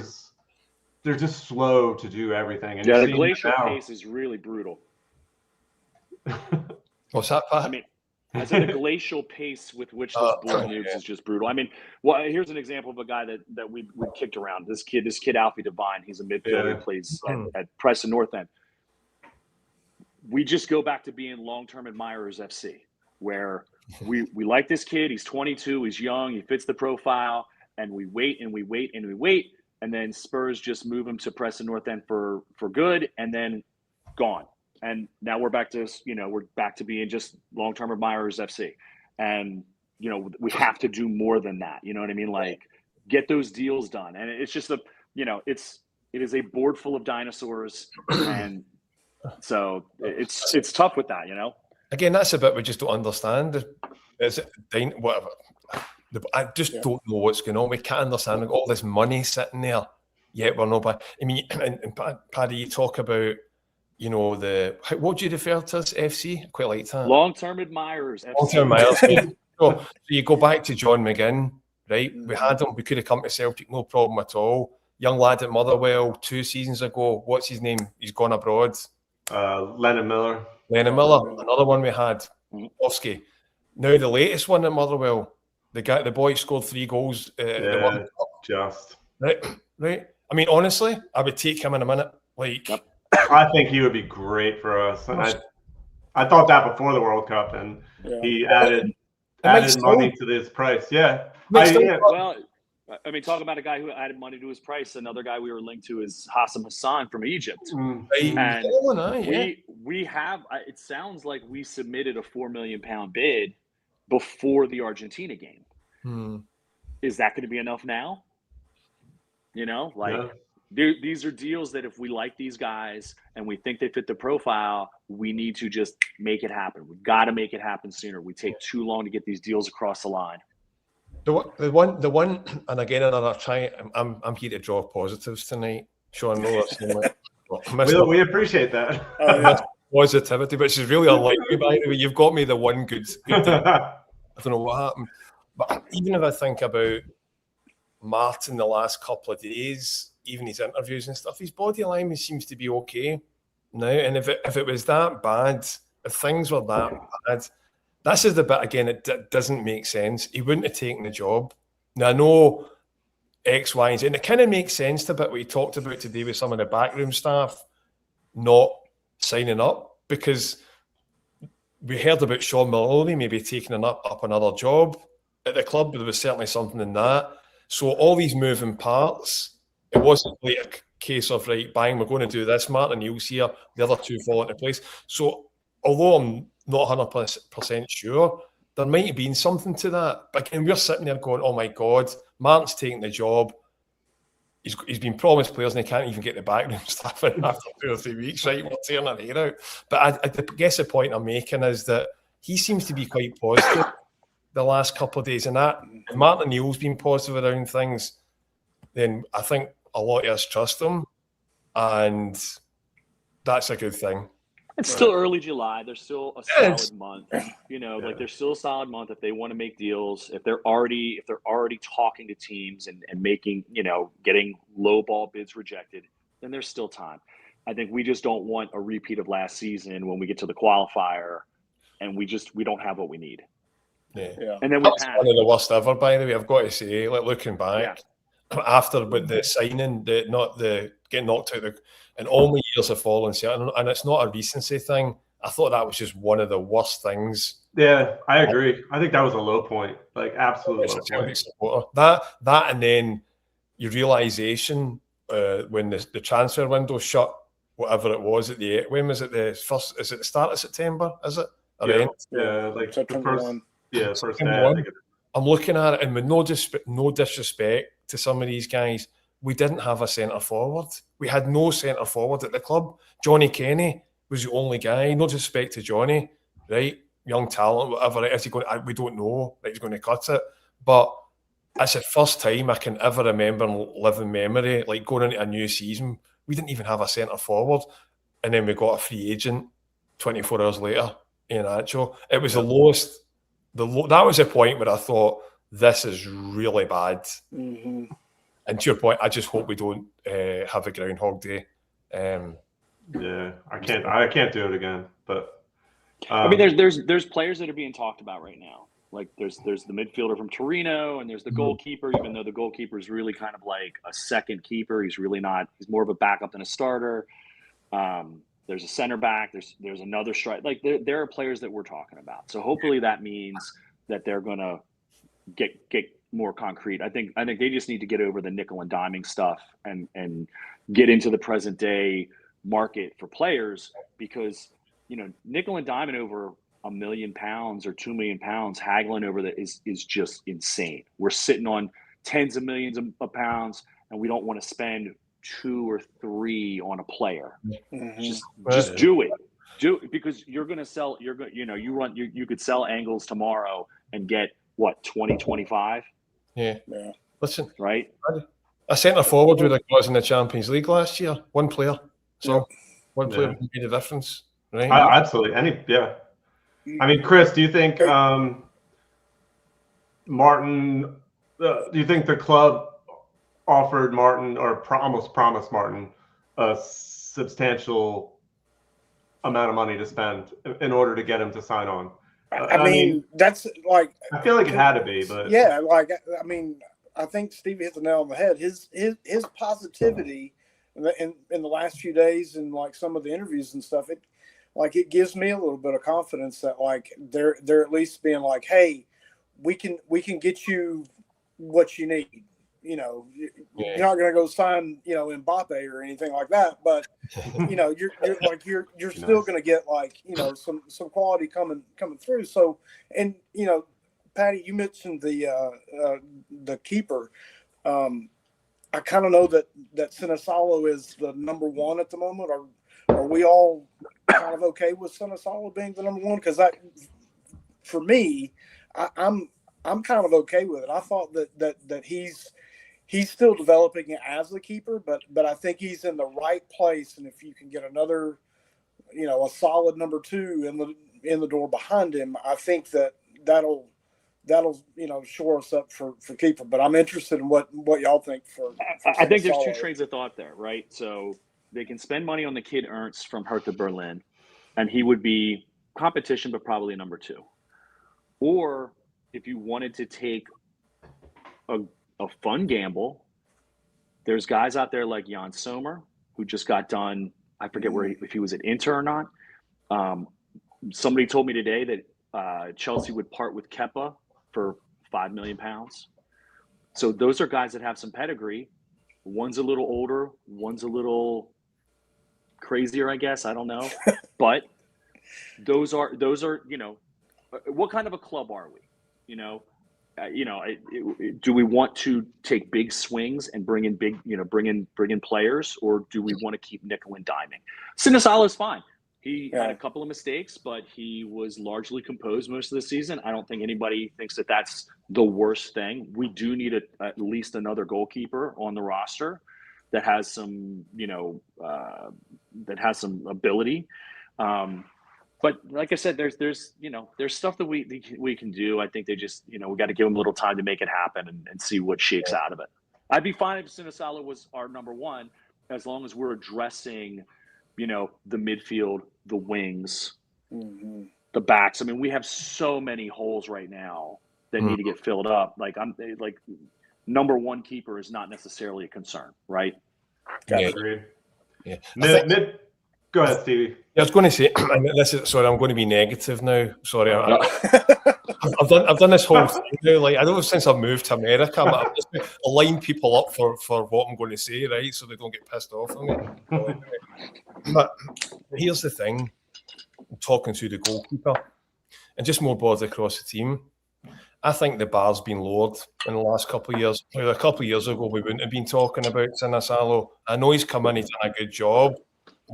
just slow to do everything. And the glacial pace is really brutal. What's that, Pat? I mean, I said the glacial pace with which this board moves is just brutal. I mean, well, here's an example of a guy that we kicked around. This kid Alfie Devine. He's a midfielder. He plays at Preston North End. We just go back to being long-term admirers FC, where we like this kid. He's 22. He's young. He fits the profile, and we wait and we wait and we wait. And then Spurs just move him to Preston North End for good, and then gone. And now we're back to being just long-term admirers FC. And, we have to do more than that. You know what I mean? Like, get those deals done. And it's just it is a board full of dinosaurs. And so it's tough with that, Again, that's a bit we just don't understand. Is it whatever? I just don't know what's going on. We can't understand all this money sitting there. Yet we're not. I mean, and Paddy, you talk about, what do you refer to as FC? I quite like that. Long-term admirers. Long-term admirers. So you go back to John McGinn, right? We had him. We could have come to Celtic, no problem at all. Young lad at Motherwell 2 seasons ago. What's his name? He's gone abroad. Lennon Miller. Another one we had. Oski. Now the latest one at Motherwell. The boy scored 3 goals. Just right. I mean, honestly, I would take him in a minute. Like, I think he would be great for us. And I thought that before the World Cup, and he added money to this price. Yeah. Well, I mean, talk about a guy who added money to his price. Another guy we were linked to is Hassam Hassan from Egypt. And we have. It sounds like we submitted a £4 million bid before the Argentina game. Is that going to be enough now? These are deals that if we like these guys and we think they fit the profile, we need to just make it happen. We've got to make it happen sooner. We take too long to get these deals across the line. The one, and again, another try. I'm here to draw positives tonight. Sean, we appreciate that. positivity, which is really unlike me, by the way. You've got me the one good day. I don't know what happened. But even if I think about Martin the last couple of days, even his interviews and stuff, his body language seems to be okay now. And if it was that bad, if things were that bad, this is the bit, again, it doesn't make sense. He wouldn't have taken the job. Now, I know X, Y, and Z, and it kind of makes sense to a bit what he talked about today with some of the backroom staff not signing up, because we heard about Sean Maloney maybe taking up another job at the club, but there was certainly something in that. So all these moving parts, it wasn't like a case of, right, bang, we're going to do this, Martin Neal's here, the other two fall into place. So although I'm not 100% sure, there might have been something to that. But again, we're sitting there going, oh my God, Martin's taking the job. He's been promised players and he can't even get the backroom staff in after 2 or 3 weeks, right? We're tearing our hair out. But I guess the point I'm making is that he seems to be quite positive the last couple of days. And that, if Martin Neal's been positive around things, then I think a lot of us trust him. And that's a good thing. It's still early July. There's still a solid month. Like there's still a solid month if they want to make deals. If they're already talking to teams and making, getting low ball bids rejected, then there's still time. I think we just don't want a repeat of last season when we get to the qualifier and we don't have what we need. Yeah. And then that's one of the worst ever, by the way, I've got to say, like looking back after with the signing, getting knocked out and all my years have fallen, and it's not a recency thing. I thought that was just one of the worst things. Yeah, I agree. I think that was a low point, like absolutely low point. Supporter. That, and then your realization when the transfer window shut, whatever it was at the when was it the first? Is it the start of September? Is it? Yeah, like September 1. Yeah, first day. I'm looking at it, and with no disrespect to some of these guys, we didn't have a centre forward. We had no centre forward at the club. Johnny Kenny was the only guy. No disrespect to Johnny, right? Young talent, whatever. Is he going? We don't know that he's going to cut it. But it's the first time I can ever remember in living memory, like going into a new season, we didn't even have a centre forward, and then we got a free agent 24 hours later in Ancho. It was the lowest. That was the point where I thought this is really bad. Mm-hmm. And to your point, I just hope we don't have a Groundhog Day. Yeah, I can't do it again. But I mean, there's players that are being talked about right now. Like there's the midfielder from Torino, and there's the goalkeeper. Even though the goalkeeper is really kind of like a second keeper, he's really not. He's more of a backup than a starter. There's a center back. There's another strike. Like there are players that we're talking about. So hopefully that means that they're gonna get more concrete. I think they just need to get over the nickel and diming stuff and get into the present day market for players, because nickel and diming over £1 million or £2 million haggling over that is just insane. We're sitting on tens of millions of pounds, and we don't want to spend 2 or 3 on a player. Mm-hmm. Just do it. Because you're going to sell. You could sell Angles tomorrow and get what 20, 25. Yeah. Listen, right? A centre forward would have got us in the Champions League last year. One player. So one player made a difference. Right? Absolutely. I mean, Chris, do you think Martin? Do you think the club offered Martin or almost promised Martin a substantial amount of money to spend in order to get him to sign on? I mean, that's like, I feel like it had to be, but I mean, I think Stevie hit the nail on the head. His positivity in the last few days and like some of the interviews and stuff, it gives me a little bit of confidence that like they're at least being like, hey, we can get you what you need. You're not going to go sign, Mbappe or anything like that, but you're still going to get like, some quality coming through. So, and Patty, you mentioned the keeper. I kind of know that Sinisalo is the number one at the moment. Are we all kind of okay with Sinisalo being the number one? Because that, for me, I'm kind of okay with it. I thought that he's still developing as a keeper, but I think he's in the right place. And if you can get another a solid number 2 in the door behind him, I think that'll shore us up for keeper. But I'm interested in what y'all think for I think there's 2 trains of thought there, right? So they can spend money on the kid Ernst from Hertha Berlin, and he would be competition, but probably a number 2. Or if you wanted to take a fun gamble, there's guys out there like Jan Sommer, who just got done. I forget if he was at Inter or not. Somebody told me today that Chelsea would part with Kepa for £5 million. So those are guys that have some pedigree. One's a little older, one's a little crazier, I guess. I don't know. But those are what kind of a club are we? Do we want to take big swings and bring in players, or do we want to keep nickel and diming? Sinisalo's fine. He had a couple of mistakes, but he was largely composed most of the season. I don't think anybody thinks that that's the worst thing. We do need at least another goalkeeper on the roster that has some, ability. But like I said, there's stuff that we can do. I think they just, we got to give them a little time to make it happen and see what shakes out of it. I'd be fine if Sinisalo was our number 1, as long as we're addressing, the midfield, the wings, the backs. I mean, we have so many holes right now that need to get filled up. Like number 1 keeper is not necessarily a concern, right? Yeah. Go ahead, Stevie. I was going to say, I'm going to be negative now. Sorry, I've done this whole thing now. Like, I don't know, since I've moved to America, I've just line people up for what I'm going to say, right, so they don't get pissed off on me. But here's the thing: I'm talking to the goalkeeper, and just more broadly across the team. I think the bar's been lowered in the last couple of years. A couple of years ago, we wouldn't have been talking about Sinisalo. I know he's come in, he's done a good job,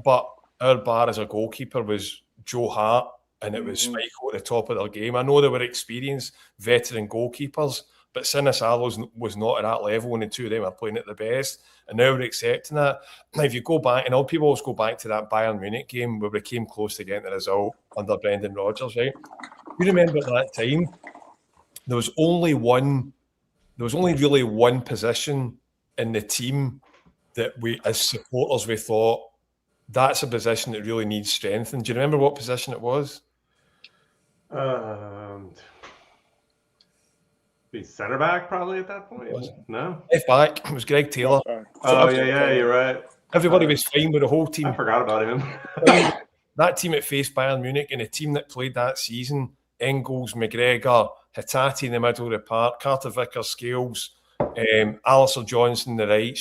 but our bar as a goalkeeper was Joe Hart, and it was Schmeichel at the top of their game. I know they were experienced veteran goalkeepers, but Sinisalo was not at that level, and the 2 of them are playing at the best. And now we're accepting that. Now, if you go back, and all people always go back to that Bayern Munich game where we came close to getting the result under Brendan Rodgers, right? You remember at that time, there was only really one position in the team that we, as supporters, we thought, that's a position that really needs strengthening. Do you remember what position it was? Be center back probably at that point. No, left back. It was Greg Taylor. You're right. Everybody was fine with the whole team. I forgot about him. That team that faced Bayern Munich, and the team that played that season: Engels, McGregor, Hattati in the middle of the park, Carter Vickers, Scales, Alistair Johnson the right,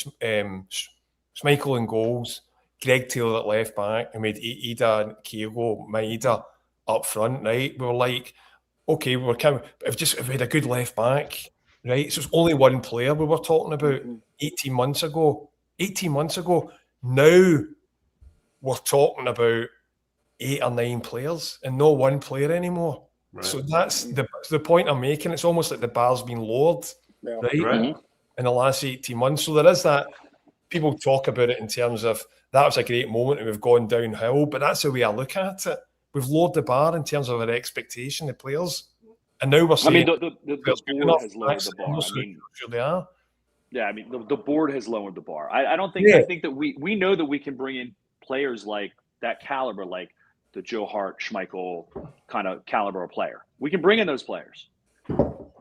Schmeichel in goals, Greg Taylor at left back, and made Ida and Kyogo Maeda up front, right? We were like, okay, we had a good left back, right? So it's only one player we were talking about 18 months ago. 18 months ago, now we're talking about 8 or 9 players and no one player anymore. Right. So that's the point I'm making. It's almost like the bar's been lowered, right? In the last 18 months. So there is that. People talk about it in terms of that was a great moment and we've gone downhill, but that's the way I look at it. We've lowered the bar in terms of our expectation of players, and now we're saying the board has lowered the bar. Sure they are. Yeah, I mean the board has lowered the bar. I don't think. Yeah. I think that we know that we can bring in players like that caliber, like the Joe Hart, Schmeichel kind of caliber of player. We can bring in those players.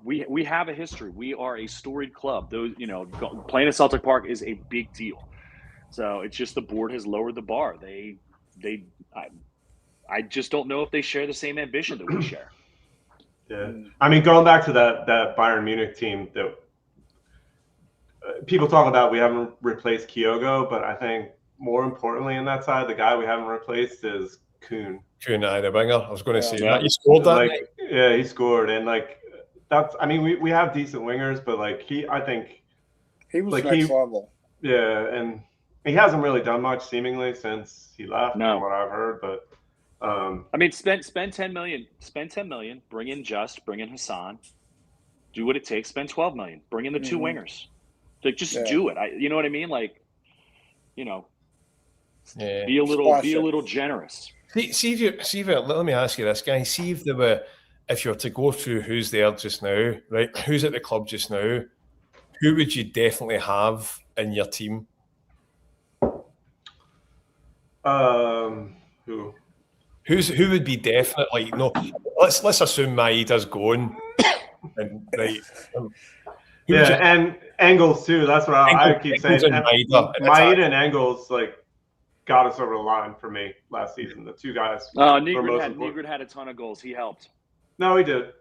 We have a history. We are a storied club. Those playing at Celtic Park is a big deal. So it's just the board has lowered the bar. I just don't know if they share the same ambition that we share. Yeah, I mean, going back to that Bayern Munich team, that people talk about, we haven't replaced Kyogo, but I think more importantly in that side, the guy we haven't replaced is Kuhn. Kuhn, the winger. I was going to say that. He scored that. Yeah, he scored, and that's. I mean, we have decent wingers, but I think he was next level. Yeah, and he hasn't really done much seemingly since he left. No, from what I've heard, but. I mean, spend 10 million. Spend 10 million. Bring in bring in Hassan. Do what it takes. Spend 12 million. Bring in the 2 wingers. Like, just do it. You know what I mean? Like, be a little generous. See if you, let me ask you this, guys. See if you were to go through who's there just now, right? Who's at the club just now? Who would you definitely have in your team? Who? Who would be definite? Like, no, let's assume Maeda's going, and right. Yeah, and Engels too. That's what I keep saying. Maeda and Engels like got us over the line for me last season. The two guys. Nygren had a ton of goals. He helped. No, he did,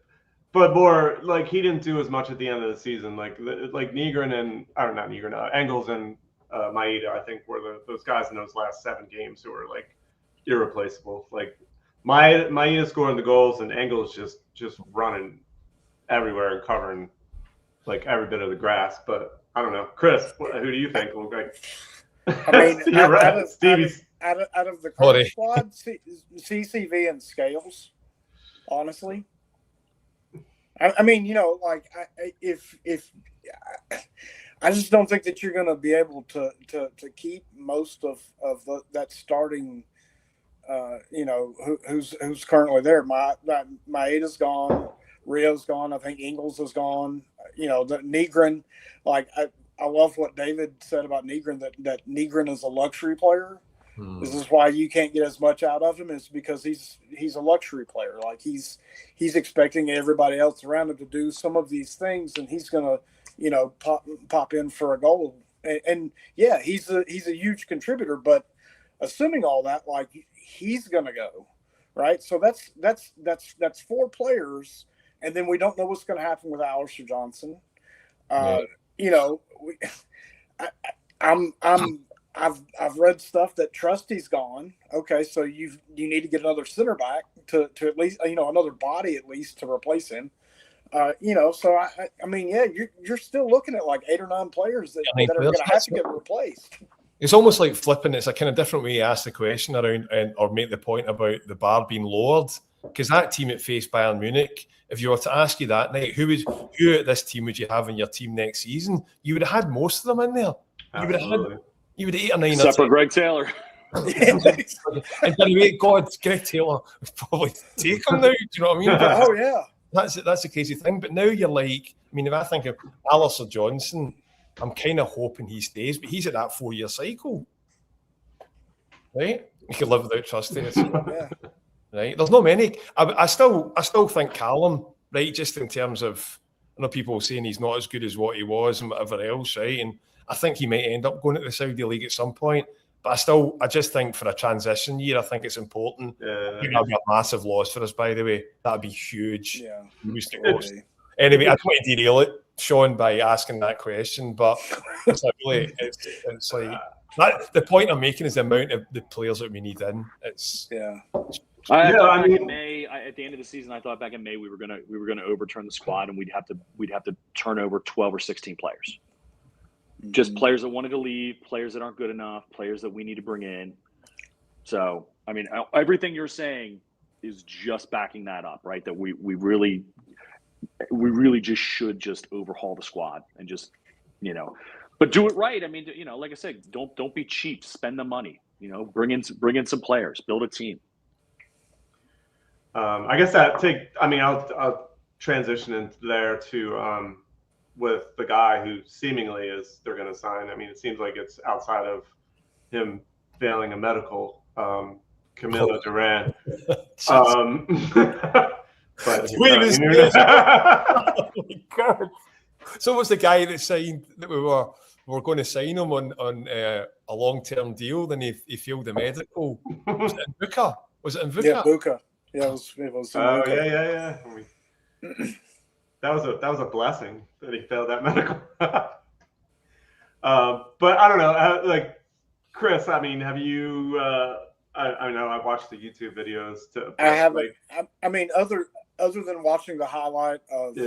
but more like he didn't do as much at the end of the season. Like Nygren and not Nygren, Engels and Maeda, I think were those guys in those last 7 games who were like irreplaceable. Like Maeda scoring the goals and Engels just running everywhere and covering like every bit of the grass. But I don't know, Chris, who do you think will like? I mean, You're right. Stevie's out of the current squad, CCV and Scales. Honestly, I mean, you know, like if I just don't think that you're going to be able to keep most of that starting. You know, who's currently there? Maeda's gone, Rio's gone. I think Engels is gone. You know, the Nygren. Like I love what David said about Nygren. That Nygren is a luxury player. This is why you can't get as much out of him, is because he's a luxury player. Like he's expecting everybody else around him to do some of these things, and he's gonna, you know, pop in for a goal. And yeah, he's a huge contributor. But assuming all that, like he's gonna go, right? So that's 4 players, and then we don't know what's gonna happen with Alistair Johnson. You know, I've read stuff that Trusty's gone. Okay, so you need to get another center back to at least, you know, another body at least to replace him. You know, so I mean, yeah, you're still looking at like 8 or 9 players that are going to have to get replaced. It's almost like flipping. It's a kind of different way to ask the question around or make the point about the bar being lowered. Because that team that faced Bayern Munich, if you were to ask you that night, who at this team would you have in your team next season? You would have had most of them in there. You would have 8 or 9. Except for Greg Taylor. And by the way, God, Greg Taylor would probably take him now. Do you know what I mean? But oh yeah, that's a crazy thing. But now you're like, I mean, if I think of Alistair Johnson, I'm kind of hoping he stays, but he's at that 4-year cycle, right? You could live without Trusty. Yeah. Right? There's not many. I still think Callum, right? Just in terms of, I know people saying he's not as good as what he was and whatever else, right? And I think he might end up going to the Saudi League at some point. But I just think for a transition year, I think it's important. That'd be a massive loss for us, by the way. That'd be huge. Yeah. Anyway, I don't want to derail it, Sean, by asking that question, but it's like the point I'm making is the amount of the players that we need in. It's I mean, in May, at the end of the season, I thought back in May we were gonna overturn the squad and we'd have to turn over 12 or 16 players. Just players that wanted to leave, players that aren't good enough, players that we need to bring in. So, I mean, everything you're saying is just backing that up, right? That we really just should just overhaul the squad and just, you know, but do it right. I mean, you know, like I said, don't be cheap. Spend the money. You know, bring in some players, build a team. I guess I'll transition into there to with the guy who seemingly they're going to sign. I mean, it seems like it's outside of him failing a medical, Camilo Duran. But oh my God. So was the guy that signed that we were going to sign him on a long-term deal, then he failed the medical. Was it in Buka? Yeah, Buka. Yeah, it was. Oh, yeah. That was a blessing that he failed that medical. But I don't know. Like Chris, I mean, have you? I know I've watched the YouTube videos. I haven't. I mean, other than watching the highlight of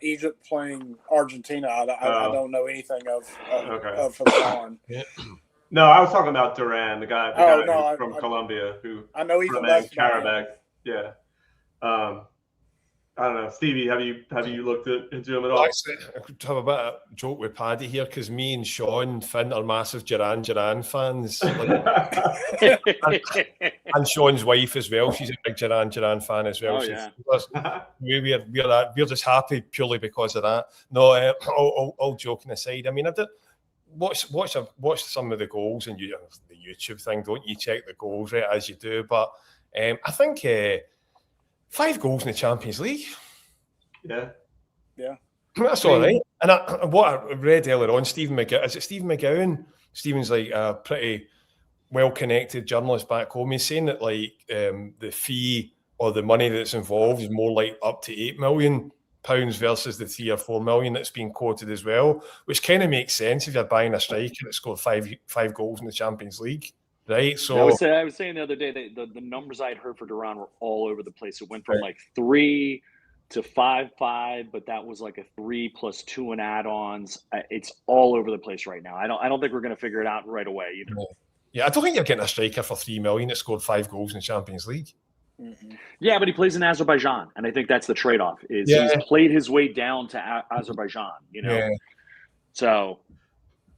Egypt playing Argentina, I don't know anything of Hassan. No, I was talking about Duran, the guy from Colombia, who I know he's the best Karabakh. Yeah. I don't know, Stevie. Have you looked into him at all? Actually, I could have a bit of a joke with Paddy here because me and Sean Finn are massive Duran fans, and Sean's wife as well. She's a big Duran fan as well. Oh, so yeah. we're just happy purely because of that. No, all joking aside, I mean, I did watch some of the goals and the YouTube thing. Don't you check the goals right as you do? But I think 5 goals in the Champions League. Yeah. That's all right. And what I read earlier on, Stephen McGowan, is it Stephen McGowan? Stephen's like a pretty well-connected journalist back home. He's saying that like the fee or the money that's involved is more like up to £8 million versus the 3 or 4 million that's being quoted as well, which kind of makes sense if you're buying a striker that scored five goals in the Champions League. Right, so I was saying the other day that the numbers I had heard for Duran were all over the place. It went from like 3 to 5, but that was like a 3 plus 2 and add-ons. It's all over the place right now. I don't think we're going to figure it out right away either. Yeah, I don't think you're getting a striker for 3 million that scored 5 goals in the Champions League. Mm-hmm. Yeah, but he plays in Azerbaijan, and I think that's the trade-off. He's played his way down to Azerbaijan. So,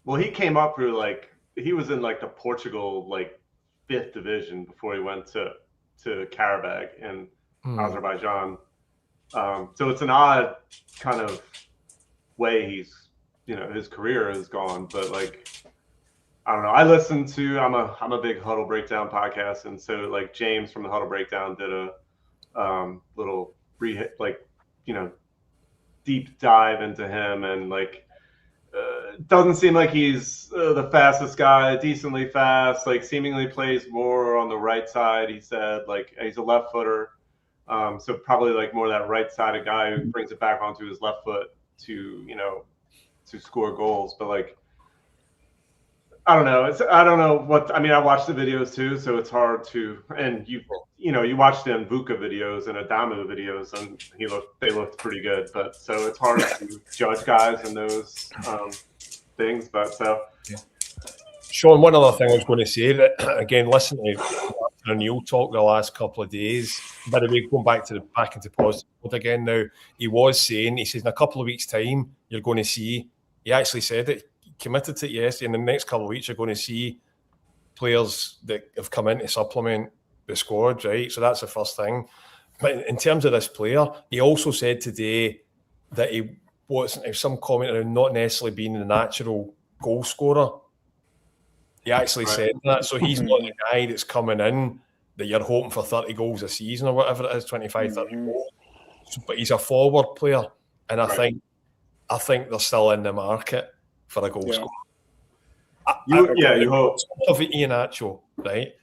well, he came up through he was in the Portugal 5th division before he went to Karabakh in Azerbaijan. So it's an odd kind of way his career has gone, but I don't know. I listen to I'm a big Huddle Breakdown podcast, and so James from the Huddle Breakdown did a little deep dive into him, and doesn't seem like he's the fastest guy, decently fast, seemingly plays more on the right side. He said he's a left footer. So probably more that right-sided guy who brings it back onto his left foot to score goals. But I don't know. I don't know what. I mean, I watched the videos too, so it's hard to. And you watched the Mvuka videos and Adamu videos, and they looked pretty good. But so it's hard to judge guys in those things. But so. Yeah. Sean, one other thing I was going to say that again, listen to Neil talk the last couple of days. By the way, going back into positive again now, he says in a couple of weeks' time, you're going to see, he actually said it, he committed to it yesterday, in the next couple of weeks, you're going to see players that have come in to supplement the squad, right? So that's the first thing. But in terms of this player, he also said today that he wasn't, some comment around not necessarily being the natural goal scorer. He actually said that. So he's not the guy that's coming in that you're hoping for 30 goals a season or whatever it is, 25, 30 goals. But he's a forward player. And I think they're still in the market for a goal scorer. You hope. Of Ian Acho, right?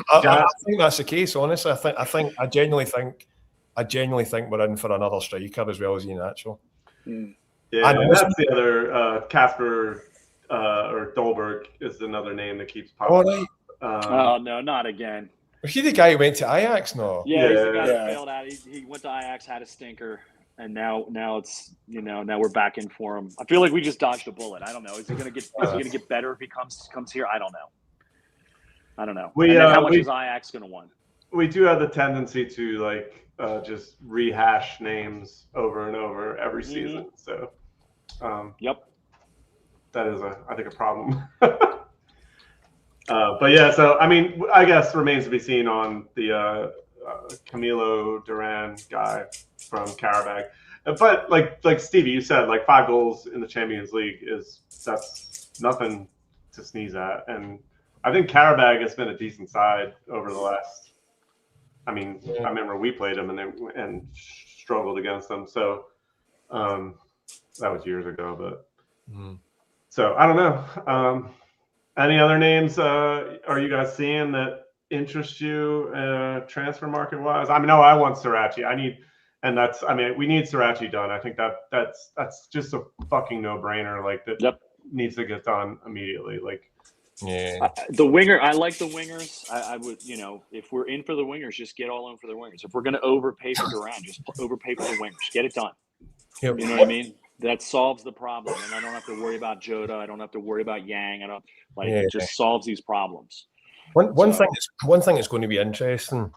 I think that's the case, honestly. I genuinely think we're in for another striker as well as Ian Acho. Yeah, and that's the other Casper or Dolberg is another name that keeps popping up. Oh no, not again. Was he the guy who went to Ajax? No. Yeah, he's the guy that failed out. He went to Ajax, had a stinker, and now it's now we're back in for him. I feel like we just dodged a bullet. I don't know. Is he gonna get better if he comes here? I don't know. How much is Ajax gonna want? We do have the tendency to just rehash names over and over every season. So yep. That is I think a problem. But yeah, so I mean, I guess remains to be seen on the Camilo Duran guy from Karabakh. But like Stevie, you said 5 goals in the Champions League that's nothing to sneeze at. And I think Karabakh has been a decent side over the last. I mean, I remember we played them and struggled against them. So that was years ago, but. So I don't know. Any other names are you guys seeing that interest you transfer market wise? I mean, no, I want Sirachi. We need Sirachi done. I think that's just a fucking no brainer. That needs to get done immediately. The winger. I like the wingers. I would, if we're in for the wingers, just get all in for the wingers. If we're going to overpay for Duran, just overpay for the wingers. Get it done. Yep. You know what I mean? That solves the problem, and I don't have to worry about Jota. I don't have to worry about Yang. It just solves these problems. One thing that's going to be interesting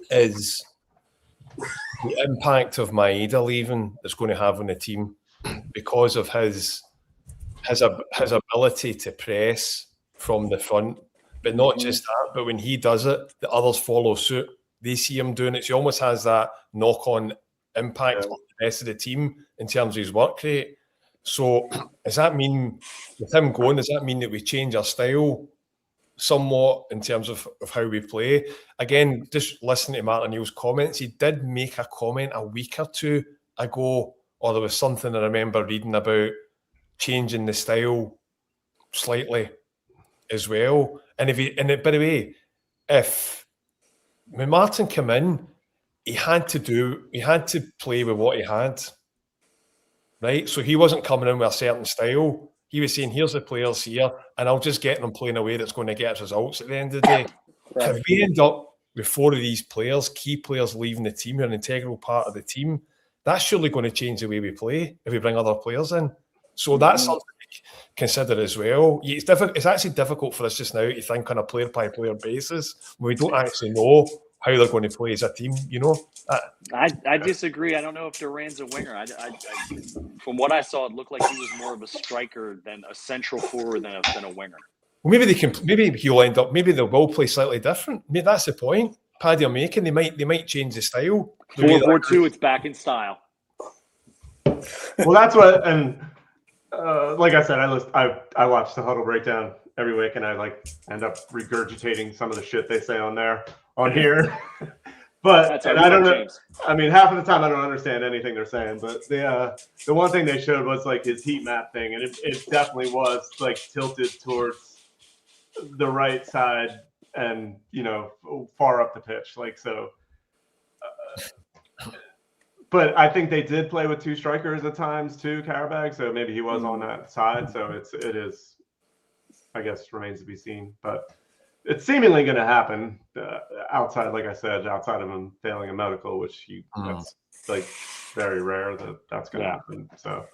is the impact of Maeda leaving is going to have on the team because of his ability to press from the front. But not just that, but when he does it, the others follow suit. They see him doing it. So he almost has that knock-on impact on the rest of the team in terms of his work rate. So does that mean, with him going, does that mean that we change our style somewhat in terms of how we play? Again, just listening to Martin Neal's comments, he did make a comment a week or two ago, or there was something I remember reading about changing the style slightly as well. And by the way, when Martin came in, he had to play with what he had, right? So he wasn't coming in with a certain style. He was saying, here's the players here, and I'll just get them playing a way that's going to get us results at the end of the day. Right. If we end up with 4 of these players, key players leaving the team, you're an integral part of the team, that's surely going to change the way we play if we bring other players in. So that's something to consider as well. It's actually difficult for us just now to think on a player-by-player basis when we don't actually know how they're going to play as a team, you know? I disagree. I don't know if Duran's a winger. I from what I saw, it looked like he was more of a striker than a central forward than a winger. Well, maybe he'll end up. Maybe they will play slightly different. Maybe that's the point. Paddy are making. They might change the style. 4-4-2. It's back in style. Well, that's what. And like I said, I watch the Huddle Breakdown every week, and I end up regurgitating some of the shit they say on here. But and I don't know. James. I mean, half of the time I don't understand anything they're saying. But the one thing they showed was his heat map thing, and it definitely was tilted towards the right side and far up the pitch, so. But I think they did play with 2 strikers at times too, Karabag. So maybe he was on that side. So it is, I guess, remains to be seen. But it's seemingly going to happen outside, like I said, outside of him failing a medical, which that's very rare that's going to happen. So,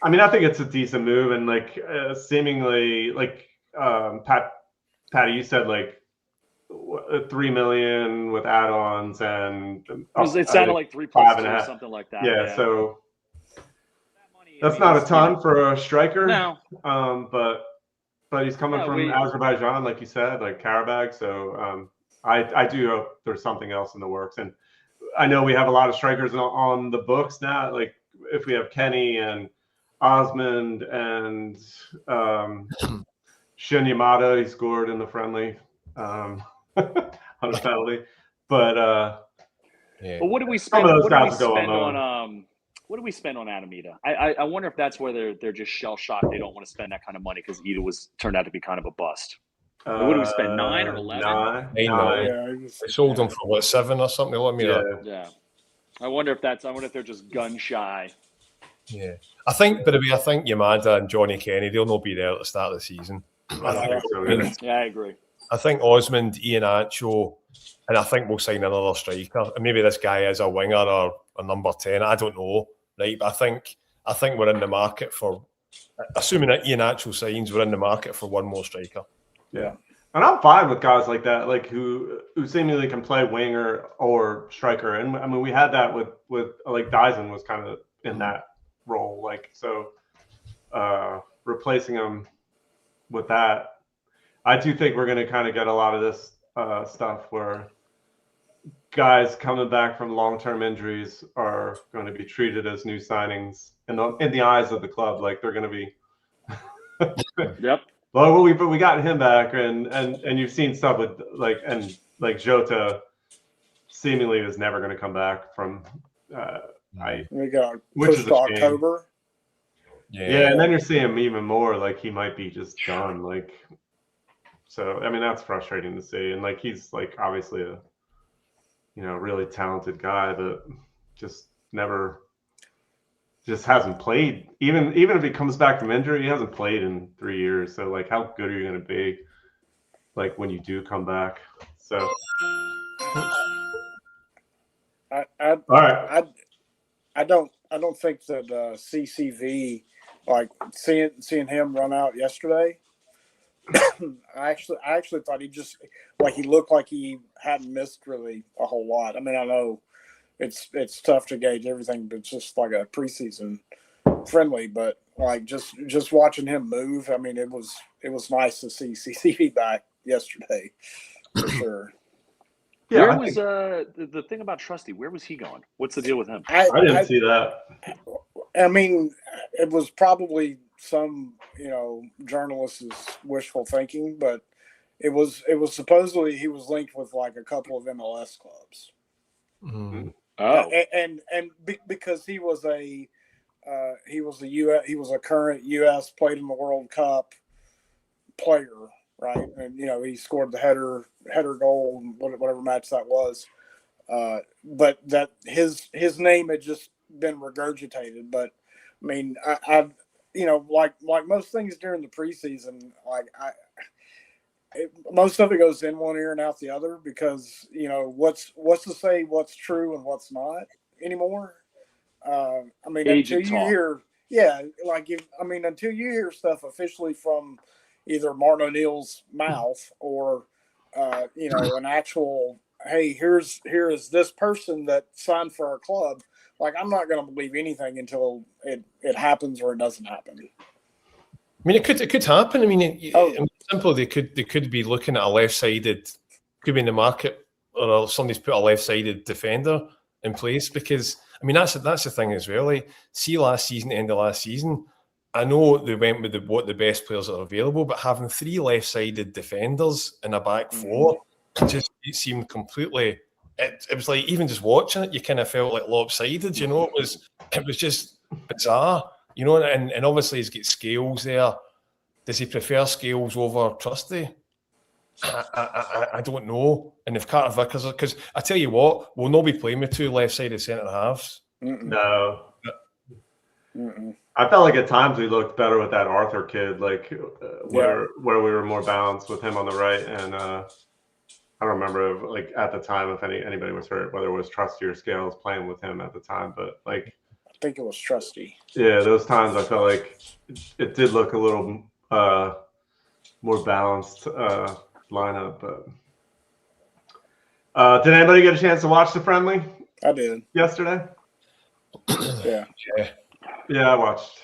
I mean, I think it's a decent move, and seemingly Patty, you said $3 million with add-ons, and it sounded like 3 plus 2 or something like that. Yeah. So that's not a ton for a striker. No. But he's coming from Azerbaijan, like you said, Karabag. So I do hope there's something else in the works. And I know we have a lot of strikers on the books now. If we have Kenny and Osmond and Shin Yamada, he scored in the friendly. On a penalty, but what do we spend? What do we spend on Adamita? I wonder if that's where they're just shell shocked. They don't want to spend that kind of money because Ida turned out to be kind of a bust. What do we spend? 9 or 11? 9. Yeah, they sold them for 7 or something. Let me know. Yeah. I wonder if they're just gun shy. Yeah, I think Yamada and Johnny Kenny, they'll not be there at the start of the season. I agree. I think Osmond, Ian Acho, and I think we'll sign another striker. And maybe this guy is a winger or a number 10. I don't know, right? But I think we're in the market for, assuming that Ian Acho signs, we're in the market for one more striker. Yeah, and I'm fine with guys like that, who seemingly can play winger or striker. And I mean, we had that with Dyson was kind of in that role, so replacing him with that. I do think we're going to kind of get a lot of this stuff where guys coming back from long-term injuries are going to be treated as new signings in the eyes of the club. They're going to be. Yep. Well, we got him back, and you've seen stuff with Jota seemingly is never going to come back from. We got pushed to October. Yeah, and then you're seeing him even more he might be just done So I mean that's frustrating to see, and he's obviously a really talented guy, but just hasn't played. Even if he comes back from injury, he hasn't played in 3 years. So how good are you going to be when you do come back? So all right, I don't think that CCV seeing him run out yesterday. I actually thought he just he looked like he hadn't missed really a whole lot. I mean, I know it's tough to gauge everything, but it's just like a preseason friendly. But like just watching him move, I mean, it was nice to see CCV back yesterday for sure. Yeah, where was the thing about Trusty? Where was he going? What's the deal with him? I didn't see that. I mean, it was probably some journalist's wishful thinking, but it was supposedly he was linked with like a couple of MLS clubs. Mm-hmm. Oh, because he was a current U.S. played in the World Cup player, right? And he scored the header goal, whatever match that was. But that his name had just been regurgitated. But I mean, I like most things during the preseason, most of it goes in one ear and out the other because what's to say what's true and what's not anymore. I mean, until you hear, until you hear stuff officially from either Martin O'Neill's mouth or an actual, hey, here is this person that signed for our club. Like, I'm not going to believe anything until it happens or it doesn't happen. I mean, it could happen. I mean, simple. They could be looking at a left-sided, could be in the market, or somebody's put a left-sided defender in place because I mean that's the thing as well. Like, see end of last season, I know they went with what the best players are available, but having 3 left-sided defenders in a back four it seemed completely. It was like even just watching it, you kind of felt like lopsided. It was just bizarre. And obviously he's got Scales there. Does he prefer Scales over Trusty? I don't know. And if Carter Vickers, because I tell you what, we'll not be playing with 2 left-sided centre halves. No. I felt like at times we looked better with that Arthur kid, like where we were more balanced with him on the right. And I don't remember like at the time if anybody was hurt, whether it was Trusty or Scales playing with him at the time, but like. I think it was Trusty. Yeah, those times I felt like it did look a little more balanced lineup. But did anybody get a chance to watch the friendly? I did yesterday. Yeah, I watched.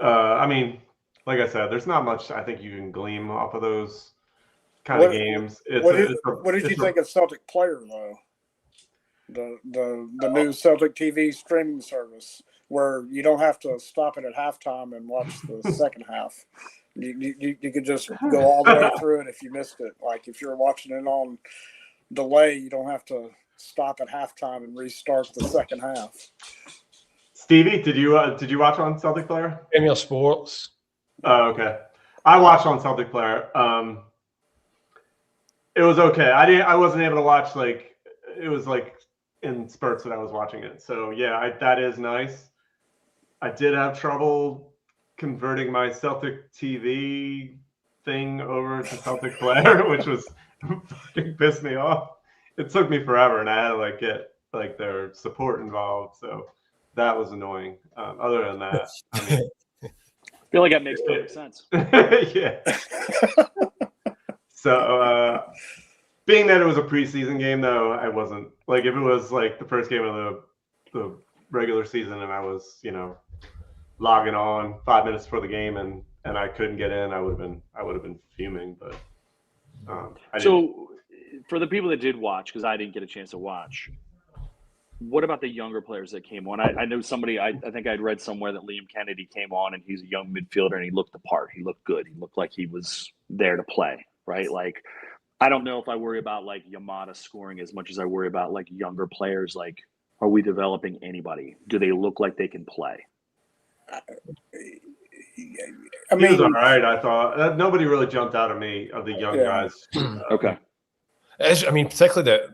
I mean, like I said, there's not much I think you can glean off of those kind of games. What did you think of Celtic Player though? The new Celtic TV streaming service where you don't have to stop it at halftime and watch the second half. You could just go all the way through it if you missed it. Like if you're watching it on delay, you don't have to stop at halftime and restart the second half. Stevie, did you watch on Celtic Player? Premier Sports. Oh, okay. I watched on Celtic Player. It was okay. I wasn't able to watch it was like in spurts that I was watching it. So yeah, that is nice. I did have trouble converting my Celtic TV thing over to Celtic Player, which was fucking pissed me off. It took me forever, and I had to get their support involved. So that was annoying. Other than that, I mean, I feel like that makes perfect sense. Yeah. So being that it was a preseason game, though, I wasn't if it was like the first game of the regular season, and I was logging on 5 minutes before the game, and I couldn't get in, I would have been fuming. But so for the people that did watch, because I didn't get a chance to watch, what about the younger players that came on? I know somebody. I think I'd read somewhere that Liam Kennedy came on, and he's a young midfielder, and he looked the part. He looked good. He looked like he was there to play, right? Like, I don't know if I worry about Yamada scoring as much as I worry about younger players. Like, are we developing anybody? Do they look like they can play? I mean, he was all right. I thought nobody really jumped out at me of the young guys. Okay. I mean, particularly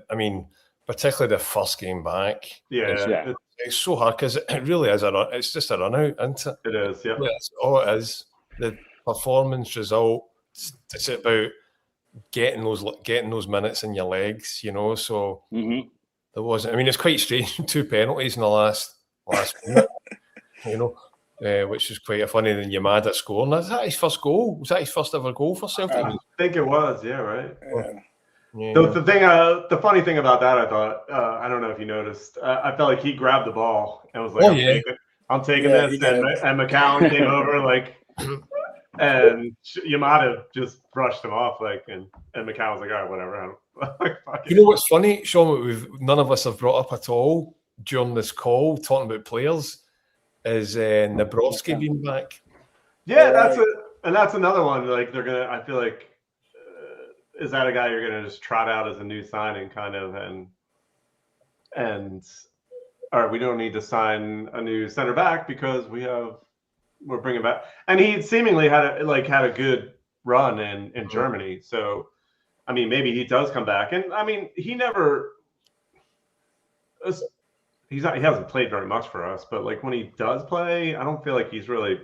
the first game back. Yeah, it's so hard because it really is it's just a run out, isn't it? It is. Yeah, that's all it is. The performance result. It's about getting those minutes in your legs, So there wasn't. I mean, it's quite strange. 2 penalties in the last minute, which is quite funny. Than Yamada scoring. Is that his first goal? Was that his first ever goal for Celtic? I think it was. Yeah, right. Yeah. The funny thing about that, I thought, I don't know if you noticed, I felt like he grabbed the ball and was like, I'm taking this, and McCown came over like, and Yamada just brushed him off like, and McCown was like, all right, whatever. You know what's funny, Sean? None of us have brought up at all during this call talking about players is Nabrowski being back. Yeah, that's another one. Like I feel like, is that a guy you're gonna just trot out as a new signing, kind of, and all right, we don't need to sign a new center back because we're bringing back, and he seemingly had a good run in Germany. So, I mean, maybe he does come back, and I mean, he hasn't played very much for us, but like when he does play, I don't feel like he's really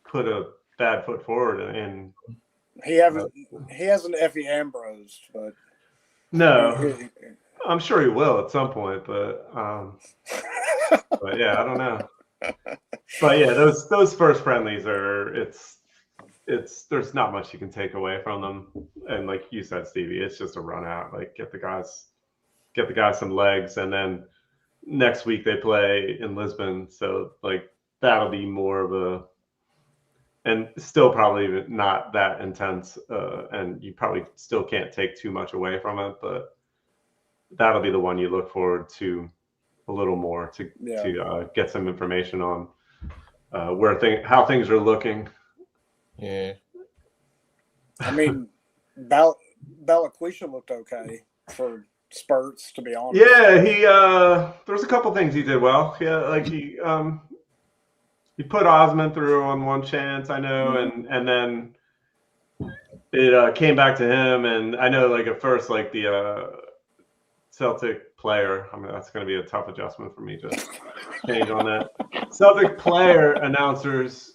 put a bad foot forward. And he hasn't Effie Ambrose, but no, I'm sure he will at some point. But but yeah, I don't know. But yeah, those first friendlies it's there's not much you can take away from them. And like you said, Stevie, it's just a run out. Like get the guys some legs, and then next week they play in Lisbon, so like that'll be more of a, and still probably not that intense, and you probably still can't take too much away from it, but that'll be the one you look forward to a little more to get some information on how things are looking. Yeah, I mean, Balikwisha looked okay for spurts, to be honest. Yeah, there was a couple things he did well. Yeah, like he put Osman through on one chance, I know, and then it came back to him, and I know like at first like the Celtic player, I mean that's going to be a tough adjustment for me to change on that. Celtic player announcers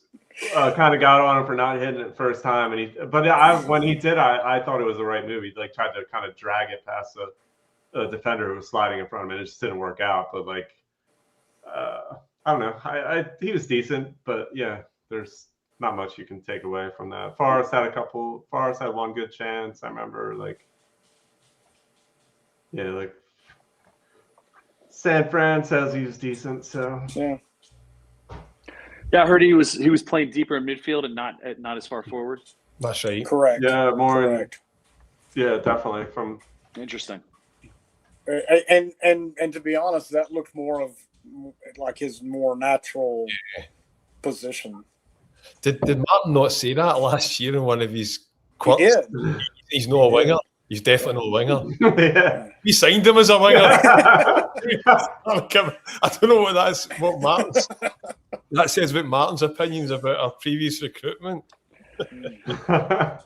kind of got on him for not hitting it first time, and when he did, I thought it was the right move. He like tried to kind of drag it past a defender who was sliding in front of him, and it just didn't work out. But like, I don't know. He was decent, but yeah, there's not much you can take away from that. Forrest had one good chance. I remember like San Fran says he was decent. So yeah. Yeah, I heard he was playing deeper in midfield and not as far forward. That's right. Correct. Yeah, more. Correct. Yeah, definitely. From interesting. And to be honest, that looked more of like his more natural position. Did Martin not say that last year in one of his quotes? He did. He's not a winger. He's definitely not a winger. Yeah. We signed him as a winger. I don't know what Martin's. That says about Martin's opinions about our previous recruitment. I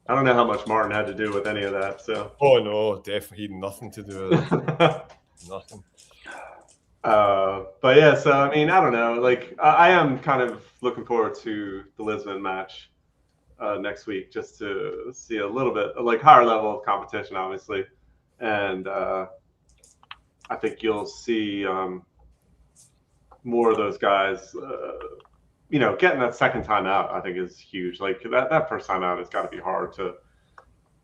don't know how much Martin had to do with any of that. So. Oh no, definitely nothing to do with it. Nothing. But yeah, so I mean, I don't know. Like, I am kind of looking forward to the Lisbon match next week, just to see a little bit like higher level of competition, obviously, and I think you'll see more of those guys. Getting that second time out, I think, is huge. Like that first time out has got to be hard to.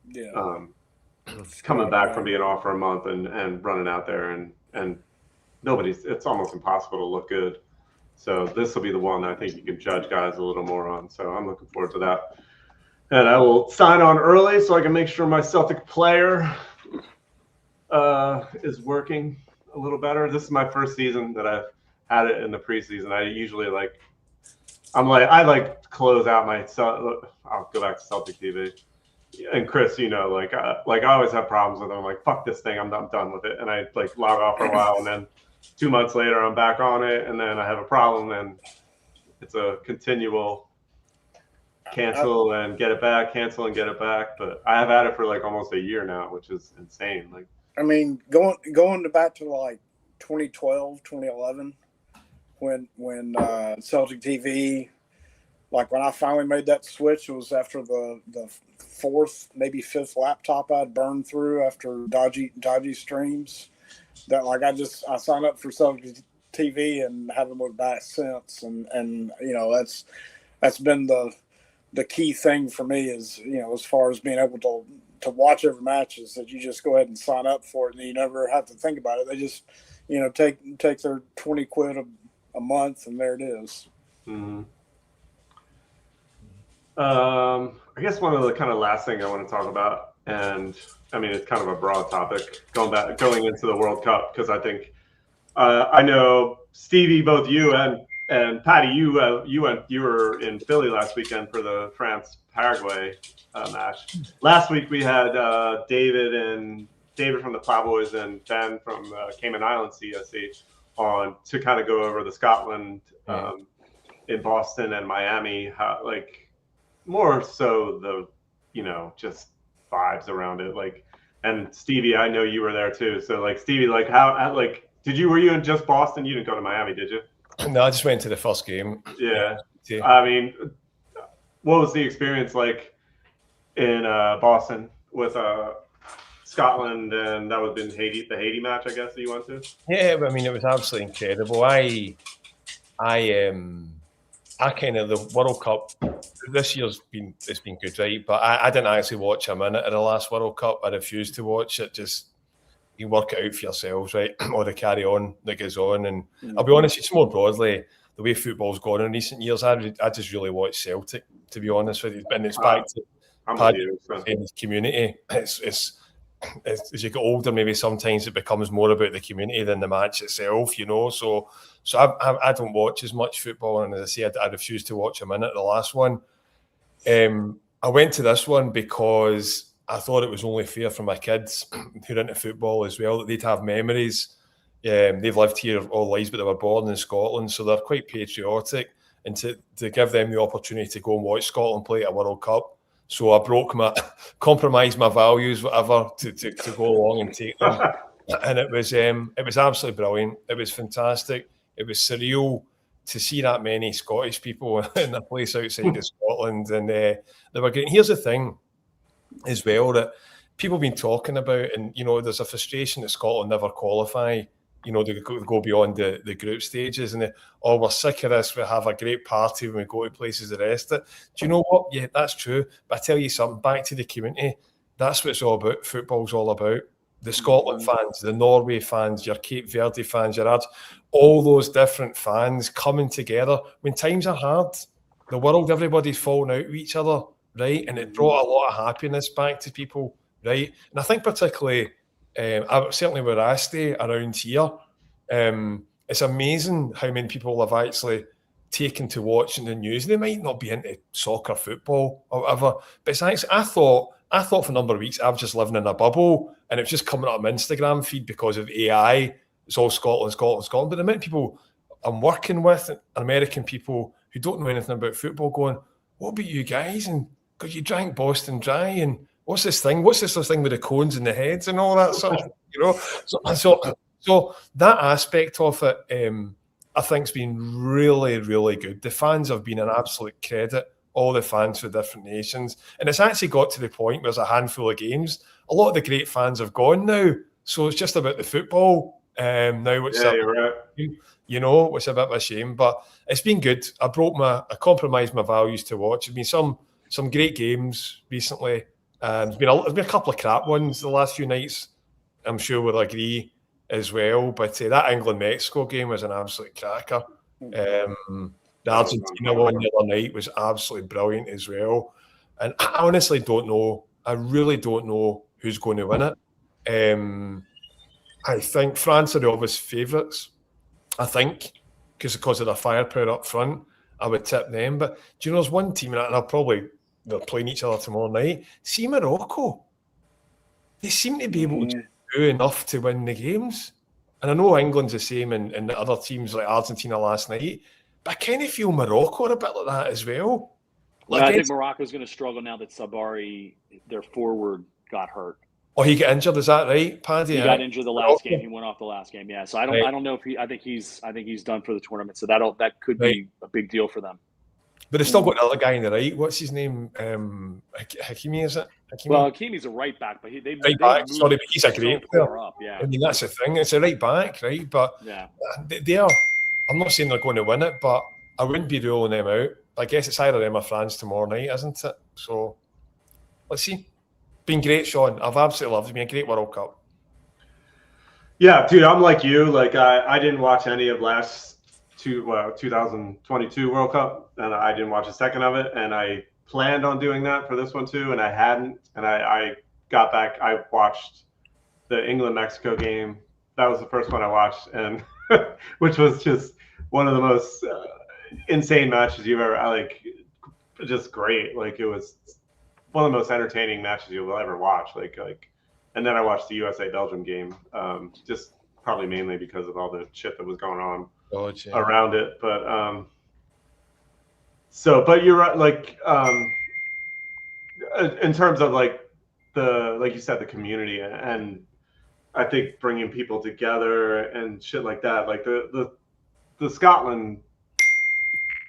Yeah. Coming back from being off for a month and running out there and it's almost impossible to look good. So this will be the one that I think you can judge guys a little more on. So I'm looking forward to that. And I will sign on early so I can make sure my Celtic player is working a little better. This is my first season that I've had it in the preseason. I usually I close out my. I'll go back to Celtic TV. And Chris, I always have problems with it. I'm like, fuck this thing. I'm done with it. And I log off for a while, and then 2 months later, I'm back on it, and then I have a problem, and it's a continual cancel and get it back, cancel and get it back. But I have had it for almost a year now, which is insane. I mean, going back to 2012, 2011, when Celtic TV, when I finally made that switch, it was after the fourth, maybe fifth laptop I'd burned through after dodgy streams. That I signed up for Celtic TV and haven't looked back since. And that's been the key thing for me is, as far as being able to to watch every match is that you just go ahead and sign up for it, and you never have to think about it. They just, take their 20 quid a month, and there it is. Mm-hmm. I guess one of the kind of last thing I want to talk about, and I mean, it's kind of a broad topic going into the World Cup, because I think I know Stevie, both you and Patty, you were in Philly last weekend for the France-Paraguay match. Last week we had David from the Plowboys and Ben from Cayman Islands CSC on to kind of go over the Scotland in Boston and Miami, more so the just vibes around it, and Stevie, I know you were there too, so Stevie, were you in just Boston? You didn't go to Miami, did you? No, I just went to the first game. Yeah. I mean, what was the experience like in Boston with Scotland, and that was in Haiti, the Haiti match, I guess, that you went to? Yeah, I mean, it was absolutely incredible. I kind of, the World Cup this year's been good, right? But I didn't actually watch a minute of the last World Cup. I refused to watch it. Just you work it out for yourselves, right? Or the carry on that goes on. And I'll be honest, it's more broadly the way football's gone in recent years. I just really watch Celtic, to be honest with you. And it's back to the community. It's as you get older, maybe sometimes it becomes more about the community than the match itself, So I don't watch as much football, and as I say, I refused to watch a minute of the last one. I went to this one because I thought it was only fair for my kids who are into football as well, that they'd have memories. They've lived here all lives, but they were born in Scotland, so they're quite patriotic, and to give them the opportunity to go and watch Scotland play at a World Cup. So I compromised my values, whatever, to go along and take them. And it was absolutely brilliant. It was fantastic. It was surreal to see that many Scottish people in a place outside of Scotland. And they were great. And here's the thing as well that people have been talking about, and, there's a frustration that Scotland never qualify. They go beyond the group stages, and we're sick of this. We have a great party when we go to places, the rest of it. Do you know what? Yeah, that's true. But I tell you something, back to the community, that's what it's all about. Football's all about. The Scotland fans, the Norway fans, your Cape Verde fans, your Ards, all those different fans coming together. When times are hard, the world, everybody's falling out with each other, right? And it brought a lot of happiness back to people, right? And I think particularly, certainly where I stay around here, it's amazing how many people have actually taken to watching the news. They might not be into soccer, football, or whatever, but it's actually, I thought for a number of weeks I was just living in a bubble, and it was just coming up on my Instagram feed because of AI. It's all Scotland. But the amount of people I'm working with, American people who don't know anything about football, going, "What about you guys?" And because you drank Boston Dry, and what's this thing? What's this thing with the cones and the heads and all that sort of, So that aspect of it, I think, has been really, really good. The fans have been an absolute credit, all the fans for different nations. And it's actually got to the point where there's a handful of games. A lot of the great fans have gone now. So it's just about the football now, which you're right. Which is a bit of a shame. But it's been good. I compromised my values to watch. There's been some great games recently. There's been a couple of crap ones the last few nights, I'm sure we'll agree as well. But that England-Mexico game was an absolute cracker. The Argentina one the other night was absolutely brilliant as well. And I honestly don't know. I really don't know who's going to win it. I think France are the obvious favourites. I think because of their firepower up front, I would tip them. But do you know, there's one team, and they're playing each other tomorrow night. See Morocco. They seem to be able to do enough to win the games. And I know England's the same and the other teams like Argentina last night. But I kind of feel Morocco are a bit like that as well. I think Morocco's going to struggle now that Sabari, their forward, got hurt. Oh, he got injured, is that right, Paddy? He got injured the last game. He went off the last game. Yeah, so I don't know if I think he's done for the tournament. So that could be a big deal for them. But they've still got another guy in the right. What's his name? Hakimi, is it? Hakimi? Well, Hakimi's a right back, but they back. Sorry, but he's a great player. Up, yeah. I mean, that's the thing. It's a right back, right? But they are. I'm not saying they're going to win it, but I wouldn't be ruling them out. I guess it's either them or France tomorrow night, isn't it? So let's see. Been great, Sean. I've absolutely loved it. It's been a great World Cup. Yeah, dude, I'm like you. Like I didn't watch any of 2022 World Cup, and I didn't watch a second of it. And I planned on doing that for this one too, and I hadn't. And I got back. I watched the England-Mexico game. That was the first one I watched, and which was just one of the most insane matches you've ever. Just great. Like it was one of the most entertaining matches you'll ever watch. And then I watched the USA-Belgium game, just probably mainly because of all the shit that was going on around it. But but you're right. Like in terms of like you said, the community, and I think bringing people together and shit like that. Like the Scotland,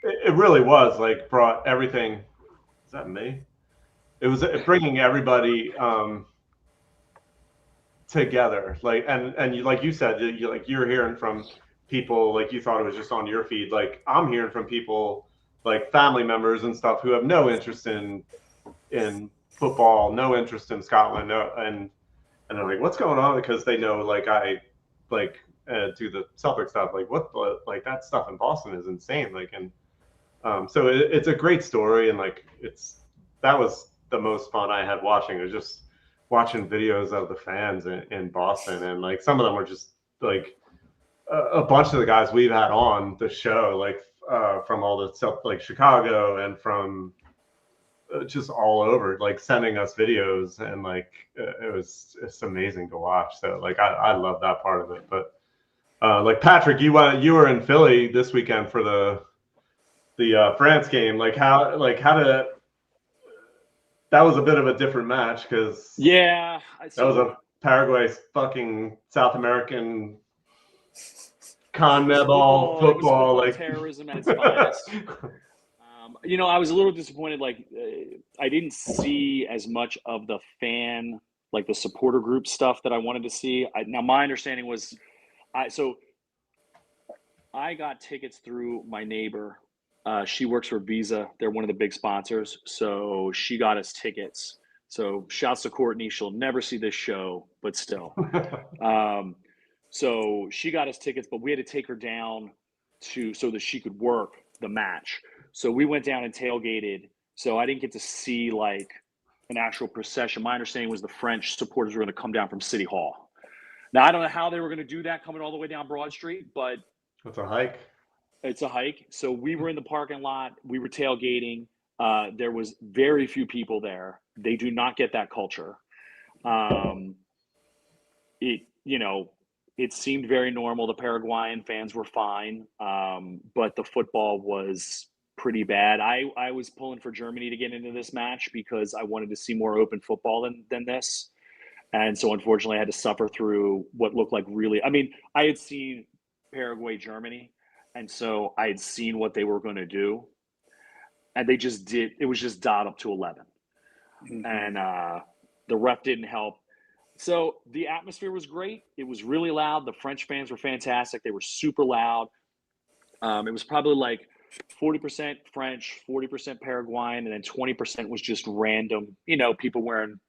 it really was like brought everything. Is that me? It was bringing everybody together, like and you, like you said, you're hearing from people, like you thought it was just on your feed. Like I'm hearing from people, like family members and stuff, who have no interest in football, no interest in Scotland, and they're like, what's going on? Because they know, like I do the Celtic stuff, like like that stuff in Boston is insane. Like, and so it's a great story, and like that was the most fun I had watching. It was just watching videos of the fans in Boston, and like some of them were just like a bunch of the guys we've had on the show, like from all the stuff, like Chicago and from just all over, like sending us videos, and like it's amazing to watch. So like I love that part of it. But like Patrick, you were in Philly this weekend for the France game. Like how did that was a bit of a different match, because that was a Paraguay fucking South American CONMEBOL football, like terrorism at its finest. I was a little disappointed. Like, I didn't see as much of the fan, like the supporter group stuff that I wanted to see. Now, my understanding was, I got tickets through my neighbor. She works for Visa. They're one of the big sponsors. So she got us tickets. So shouts to Courtney. She'll never see this show, but still. So she got us tickets, but we had to take her down so that she could work the match. So we went down and tailgated. So I didn't get to see like an actual procession. My understanding was the French supporters were going to come down from City Hall. Now, I don't know how they were going to do that coming all the way down Broad Street, but it's a hike. It's a hike. So we were in the parking lot. We were tailgating. There was very few people there. They do not get that culture. It seemed very normal. The Paraguayan fans were fine, but the football was pretty bad. I was pulling for Germany to get into this match because I wanted to see more open football than this. And so unfortunately I had to suffer through what looked like I had seen Paraguay, Germany. And so I had seen what they were going to do. And they just did. It was just dialed up to 11. Mm-hmm. And the ref didn't help. So the atmosphere was great. It was really loud. The French fans were fantastic. They were super loud. It was probably like 40% French, 40% Paraguayan, and then 20% was just random, people wearing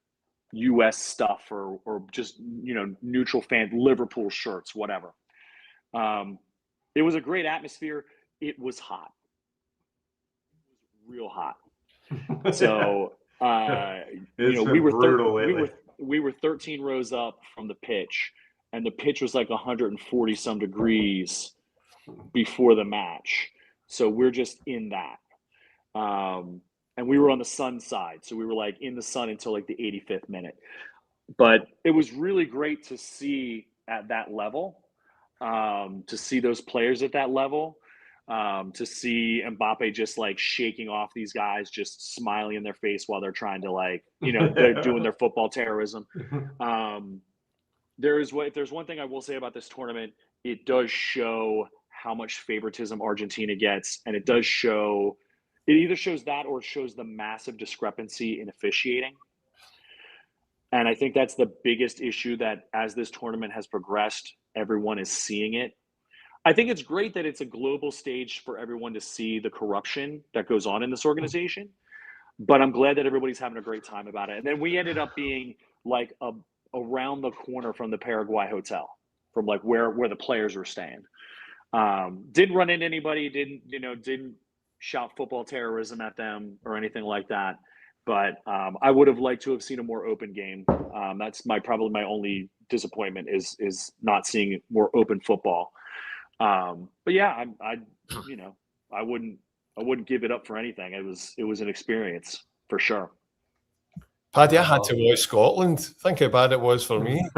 U.S. stuff or just, neutral fan, Liverpool shirts, whatever. It was a great atmosphere. It was hot. It was real hot. So, we were 13 rows up from the pitch, and the pitch was like 140 some degrees before the match. So we're just in that. And we were on the sun side. So we were like in the sun until like the 85th minute. But it was really great to see at that level. To see those players at that level, to see Mbappe just like shaking off these guys, just smiling in their face while they're trying to they're doing their football terrorism. If there's one thing I will say about this tournament, it does show how much favoritism Argentina gets, and it either shows that or it shows the massive discrepancy in officiating. And I think that's the biggest issue that as this tournament has progressed, everyone is seeing it. I think it's great that it's a global stage for everyone to see the corruption that goes on in this organization. but I'm glad that everybody's having a great time about it. And then we ended up being like around the corner from the Paraguay hotel, from like where the players were staying. Didn't run into anybody, didn't shout football terrorism at them or anything like that. But I would have liked to have seen a more open game. That's probably my only disappointment is not seeing more open football. But yeah, I wouldn't give it up for anything. It was an experience for sure. Paddy, I had to watch Scotland. Think how bad it was for me.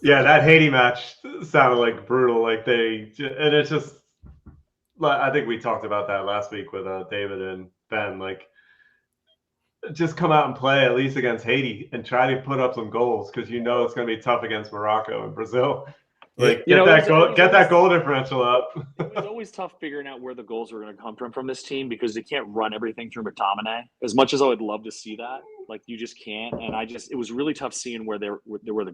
Yeah, that Haiti match sounded like brutal. Like and it's just, I think we talked about that last week with David and Ben. Like, just come out and play at least against Haiti and try to put up some goals, because it's going to be tough against Morocco and Brazil. Like, get that goal differential up. It was always tough figuring out where the goals were going to come from this team, because they can't run everything through McTominay. As much as I would love to see that, like, you just can't. And it was really tough seeing where the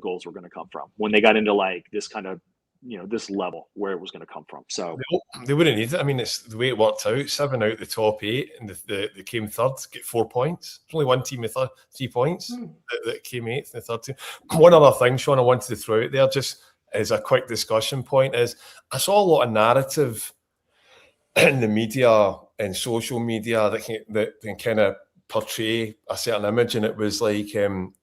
goals were going to come from when they got into like this kind of, this level where it was going to come from. So they wouldn't need it. I mean, it's the way it worked out. 7 out the top 8, and they came third, get 4 points. There's only one team with 3 points that came 8th in the third team. One other thing, Sean, I wanted to throw out there, just as a quick discussion point, is I saw a lot of narrative in the media and social media that can kind of portray a certain image, and it was like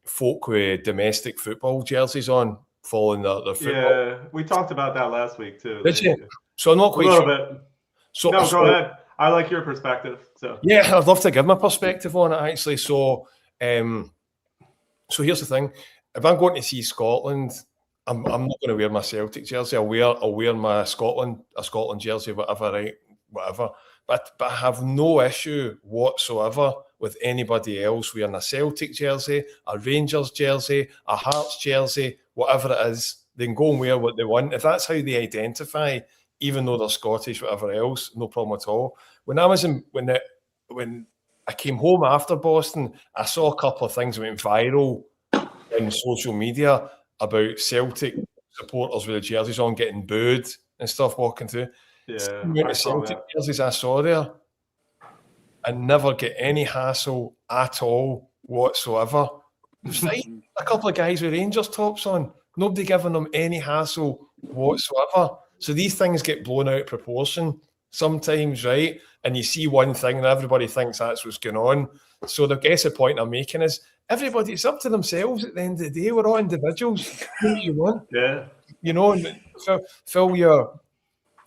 folk with domestic football jerseys on following their football. Yeah, we talked about that last week too. Did you? So I'm not quite sure. A little bit. So go ahead. I like your perspective. So yeah, I'd love to give my perspective on it actually. So so here's the thing: if I'm going to see Scotland, I'm not going to wear my Celtic jersey. I'll wear my Scotland jersey, whatever, right? Whatever. But I have no issue whatsoever with anybody else wearing a Celtic jersey, a Rangers jersey, a Hearts jersey, whatever it is. They can go and wear what they want. If that's how they identify, even though they're Scottish, whatever else, no problem at all. When I came home after Boston, I saw a couple of things that went viral on social media about Celtic supporters with the jerseys on getting booed and stuff walking through. Yeah, the Celtic jerseys I saw there, I never get any hassle at all whatsoever. Fine, a couple of guys with Rangers tops on, nobody giving them any hassle whatsoever. So these things get blown out of proportion sometimes, right? And you see one thing and everybody thinks that's what's going on. So I guess the point I'm making is everybody, it's up to themselves at the end of the day. We're all individuals. Do what you want. Yeah.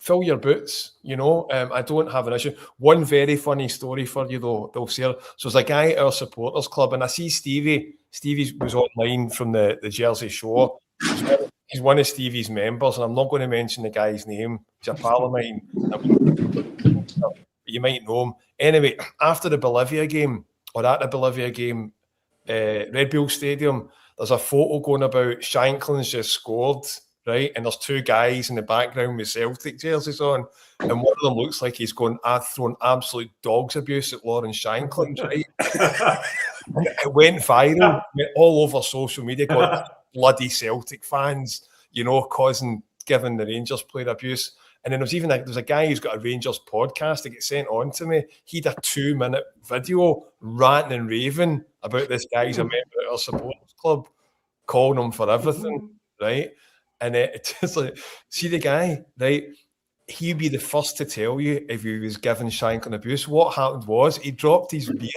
Fill your boots, I don't have an issue. One very funny story for you, though, So there's a guy at our supporters club, and I see Stevie. Stevie was online from the Jersey Shore. He's one of Stevie's members, and I'm not going to mention the guy's name. He's a pal of mine. You might know him. Anyway, after the Bolivia game, or at the Bolivia game, Red Bull Stadium, there's a photo going about. Shanklin's just scored, right? And there's 2 guys in the background with Celtic jerseys on, and one of them looks like he's throwing absolute dog's abuse at Lauren Shanklin, right? It went viral, went all over social media, got bloody Celtic fans, giving the Rangers player abuse. And then there's a guy who's got a Rangers podcast that gets sent on to me. He had a 2-minute video ranting and raving about this guy who's a member of our supporters club, calling him for everything, right? And it's just like, see the guy, right? He'd be the first to tell you if he was giving Shanklin abuse. What happened was he dropped his beer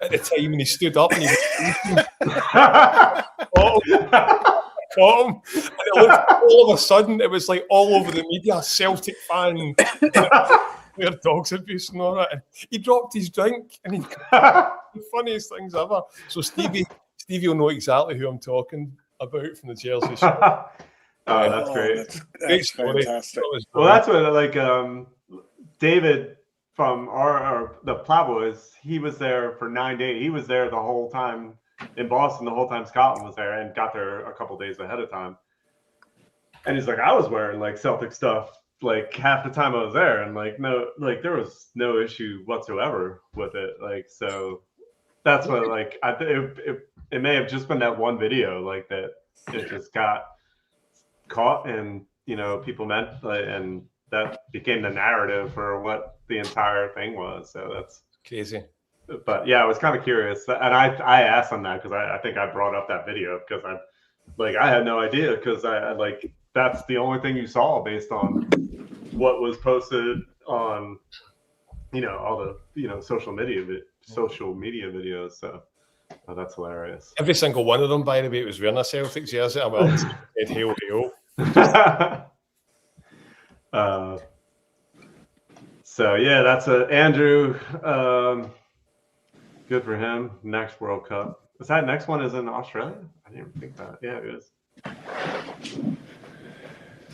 at the time when he stood up and he was caught him. And all of a sudden, it was like all over the media, Celtic fan, their dogs abuse and all that. And he dropped his drink, and the funniest things ever. So Stevie will know exactly who I'm talking about from the Jersey Shore. Oh, that's great. That's fantastic. Well, that's what David from the Plowboys, he was there for 9 days. He was there the whole time in Boston, the whole time Scotland was there, and got there a couple days ahead of time. And he's like, I was wearing like Celtic stuff like half the time I was there, and there was no issue whatsoever with it. Like, so that's what it may have just been that one video that it just got caught, and people meant and that became the narrative for what the entire thing was. So that's crazy. But yeah, I was kind of curious, and I asked on that because I think I brought up that video because I had no idea because I like that's the only thing you saw based on what was posted on all the social media videos. So that's hilarious. Every single one of them, by the way, was wearing a Celtic jersey. Well, it said hail, hail. So yeah, that's Andrew. Good for him. Next World Cup. Is that next one is in Australia? I didn't even think that. Yeah, it is.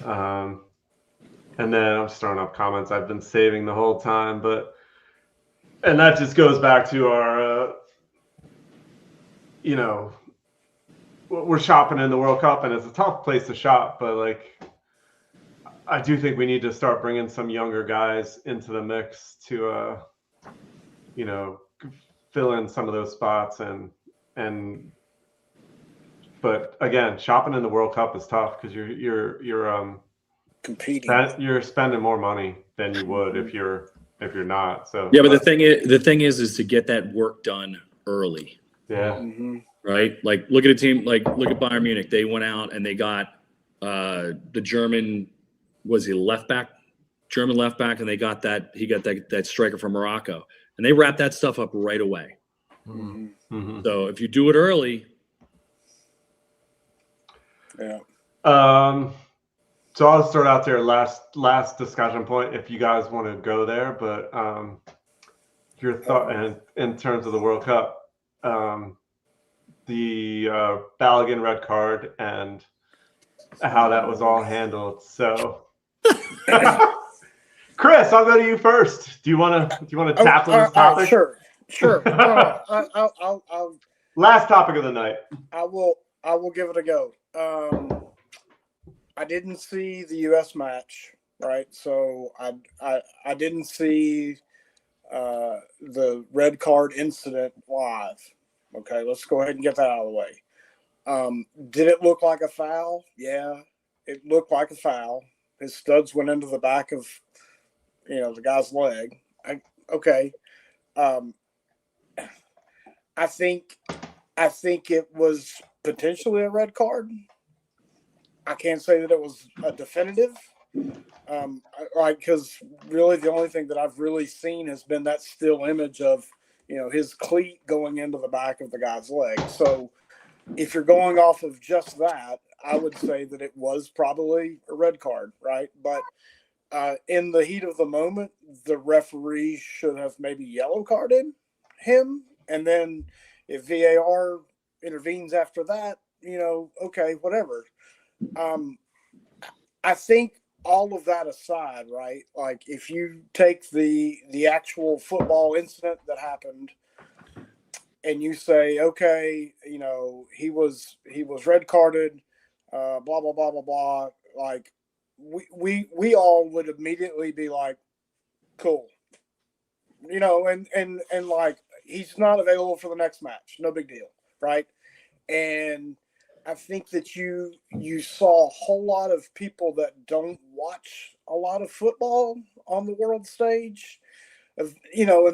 And then I'm just throwing up comments I've been saving the whole time, and that just goes back to our, we're shopping in the World Cup, and it's a tough place to shop, but like, I do think we need to start bringing some younger guys into the mix to, fill in some of those spots but again, shopping in the World Cup is tough because you're competing. You're spending more money than you would if you're not. So yeah, but the thing is to get that work done early. Yeah. Mm-hmm. Right. Like look at a team look at Bayern Munich. They went out and they got the German left back, and they got that striker from Morocco, and they wrapped that stuff up right away. Mm-hmm. So if you do it early, yeah. So I'll start out there. Last discussion point, if you guys want to go there, but your thought in terms of the World Cup, the Balogun red card and how that was all handled. So, Chris, I'll go to you first. Do you want to tackle this topic? Sure. I'll Last topic of the night. I will give it a go. I didn't see the U.S. match, right? So I didn't see the red card incident live. Okay, let's go ahead and get that out of the way. Did it look like a foul? Yeah, it looked like a foul. His studs went into the back of, the guy's leg. Okay. I think it was potentially a red card. I can't say that it was a definitive, because really the only thing that I've really seen has been that still image of, his cleat going into the back of the guy's leg. So if you're going off of just that, I would say that it was probably a red card, right? But in the heat of the moment, the referee should have maybe yellow carded him. And then if VAR intervenes after that, okay, whatever. I think all of that aside, right? Like if you take the actual football incident that happened and you say, okay, he was red carded, blah, blah, blah, blah, blah. Like we all would immediately be like, cool, and like, he's not available for the next match. No big deal. Right. And I think that you saw a whole lot of people that don't watch a lot of football on the world stage, and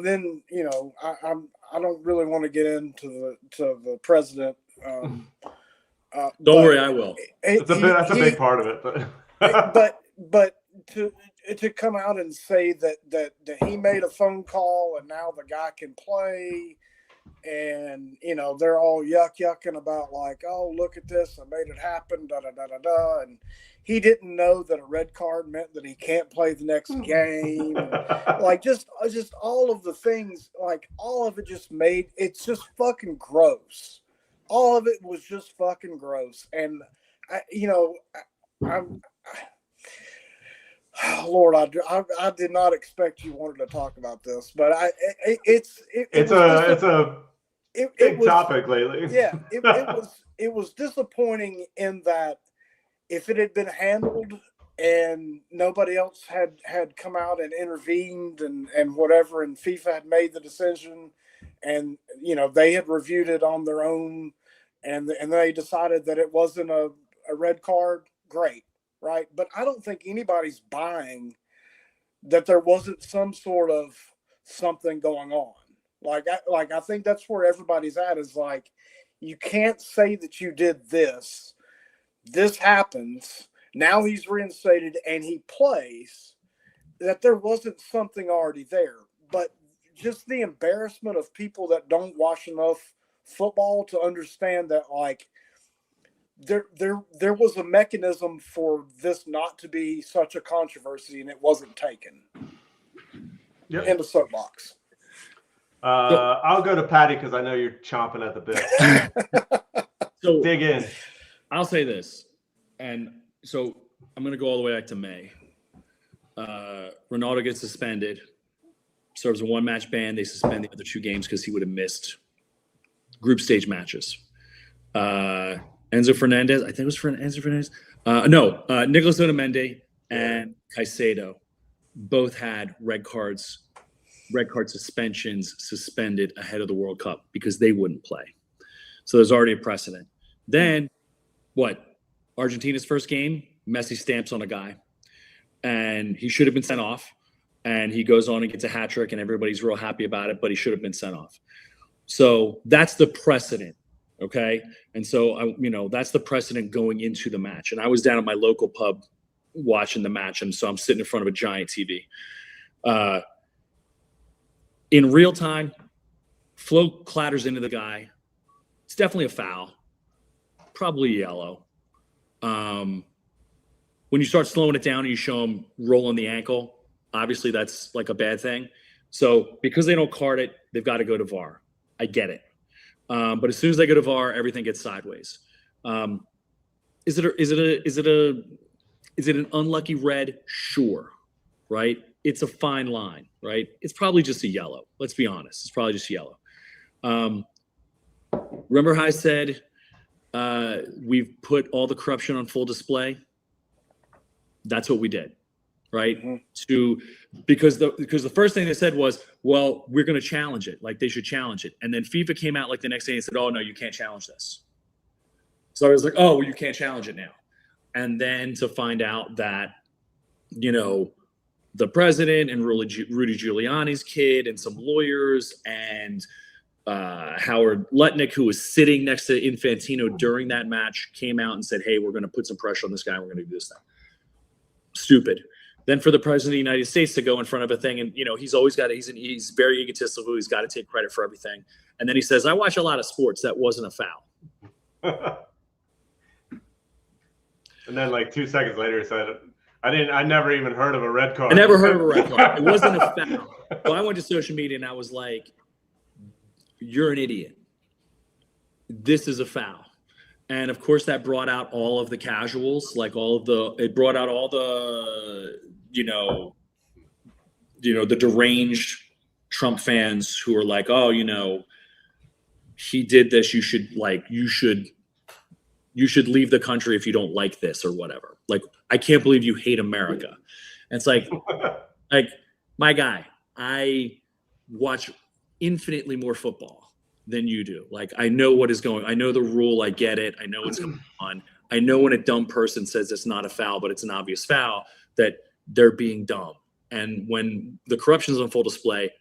then I don't really want to get into the president. Don't worry, I will. That's a big part of it, but but to come out and say that he made a phone call and now the guy can play. And, they're all yucking about like, oh, look at this. I made it happen, da-da-da-da-da. And he didn't know that a red card meant that he can't play the next game. Like, just all of the things, like, all of it it's just fucking gross. All of it was just fucking gross. And, Lord, I did not expect you wanted to talk about this, but it's a big topic lately. Yeah, it was disappointing in that if it had been handled and nobody else had come out and intervened and whatever, and FIFA had made the decision, and they had reviewed it on their own, and they decided that it wasn't a red card, great. Right. But I don't think anybody's buying that there wasn't some sort of something going on. I think that's where everybody's at, is like, you can't say that you did this. This happens. Now he's reinstated and he plays, that there wasn't something already there. But just the embarrassment of people that don't watch enough football to understand that, like, there was a mechanism for this not to be such a controversy, and it wasn't taken. Yep. In the soapbox. I'll go to Patty because I know you're chomping at the bit. So dig in. I'll say this, and so I'm going to go all the way back to May. Ronaldo gets suspended, serves a 1-match ban. They suspend the other 2 games because he would have missed group stage matches. Enzo Fernandez, I think it was for Enzo Fernandez. Nicolas Otamendi and Caicedo both had red card suspensions suspended ahead of the World Cup because they wouldn't play. So there's already a precedent. Then what? Argentina's first game, Messi stamps on a guy, and he should have been sent off. And he goes on and gets a hat trick, and everybody's real happy about it, but he should have been sent off. So that's the precedent. Okay. And so, that's the precedent going into the match. And I was down at my local pub watching the match. And so I'm sitting in front of a giant TV. In real time, Flo clatters into the guy. It's definitely a foul, probably yellow. When you start slowing it down and you show him rolling the ankle, obviously that's like a bad thing. So because they don't card it, they've got to go to VAR. I get it. But as soon as they go to VAR, everything gets sideways. Is it an unlucky red? Sure, right? It's a fine line, right? It's probably just a yellow. Let's be honest. It's probably just yellow. Remember how I said we've put all the corruption on full display? That's what we did, right? Mm-hmm. Because the first thing they said was, well, we're going to challenge it. Like, they should challenge it. And then FIFA came out like the next day and said, oh, no, you can't challenge this. So I was like, oh, well, you can't challenge it now. And then to find out that, the president and Rudy Giuliani's kid and some lawyers and Howard Lutnick, who was sitting next to Infantino during that match, came out and said, hey, we're going to put some pressure on this guy. We're going to do this thing. Stupid. Then for the president of the United States to go in front of a thing, and he's he's very egotistical. He's got to take credit for everything. And then he says, I watch a lot of sports. That wasn't a foul. And then like 2 seconds later, he said, I never even heard of a red card. I never heard of a red card. It wasn't a foul. So I went to social media and I was like, you're an idiot. This is a foul. And of course that brought out all of the casuals, it brought out all the, the deranged Trump fans who are like, oh, he did this. You should leave the country if you don't like this or whatever. Like, I can't believe you hate America. And it's like, my guy, I watch infinitely more football than you do. Like, I know what is going. I know the rule. I get it. I know what's going on. I know when a dumb person says it's not a foul, but it's an obvious foul, that they're being dumb. And when the corruption is on full display,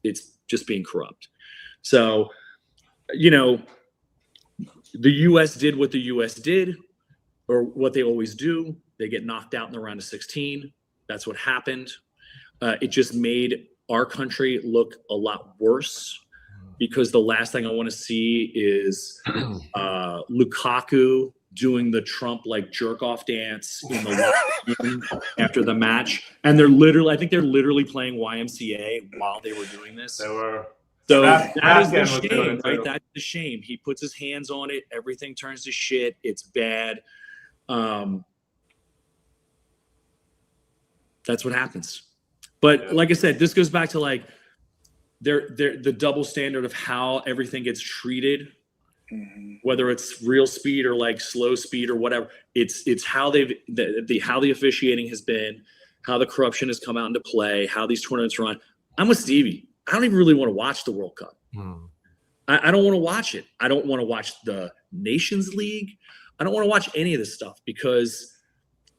it's just being corrupt. So, the U.S. did what the U.S. did, or what they always do. They get knocked out in the round of 16. That's what happened. It just made our country look a lot worse, because the last thing I want to see is Lukaku doing the Trump jerk off dance in the locker room after the match. And I think they're literally playing YMCA while they were doing this. They were. So that is the shame, right? That's the shame. He puts his hands on it. Everything turns to shit. It's bad. That's what happens. But like I said, this goes back to the double standard of how everything gets treated, whether it's real speed or slow speed or whatever. It's how how the officiating has been, how the corruption has come out into play, how these tournaments run. I'm with Stevie. I don't even really want to watch the World Cup. I don't want to watch it. I don't want to watch the Nations League. I don't want to watch any of this stuff because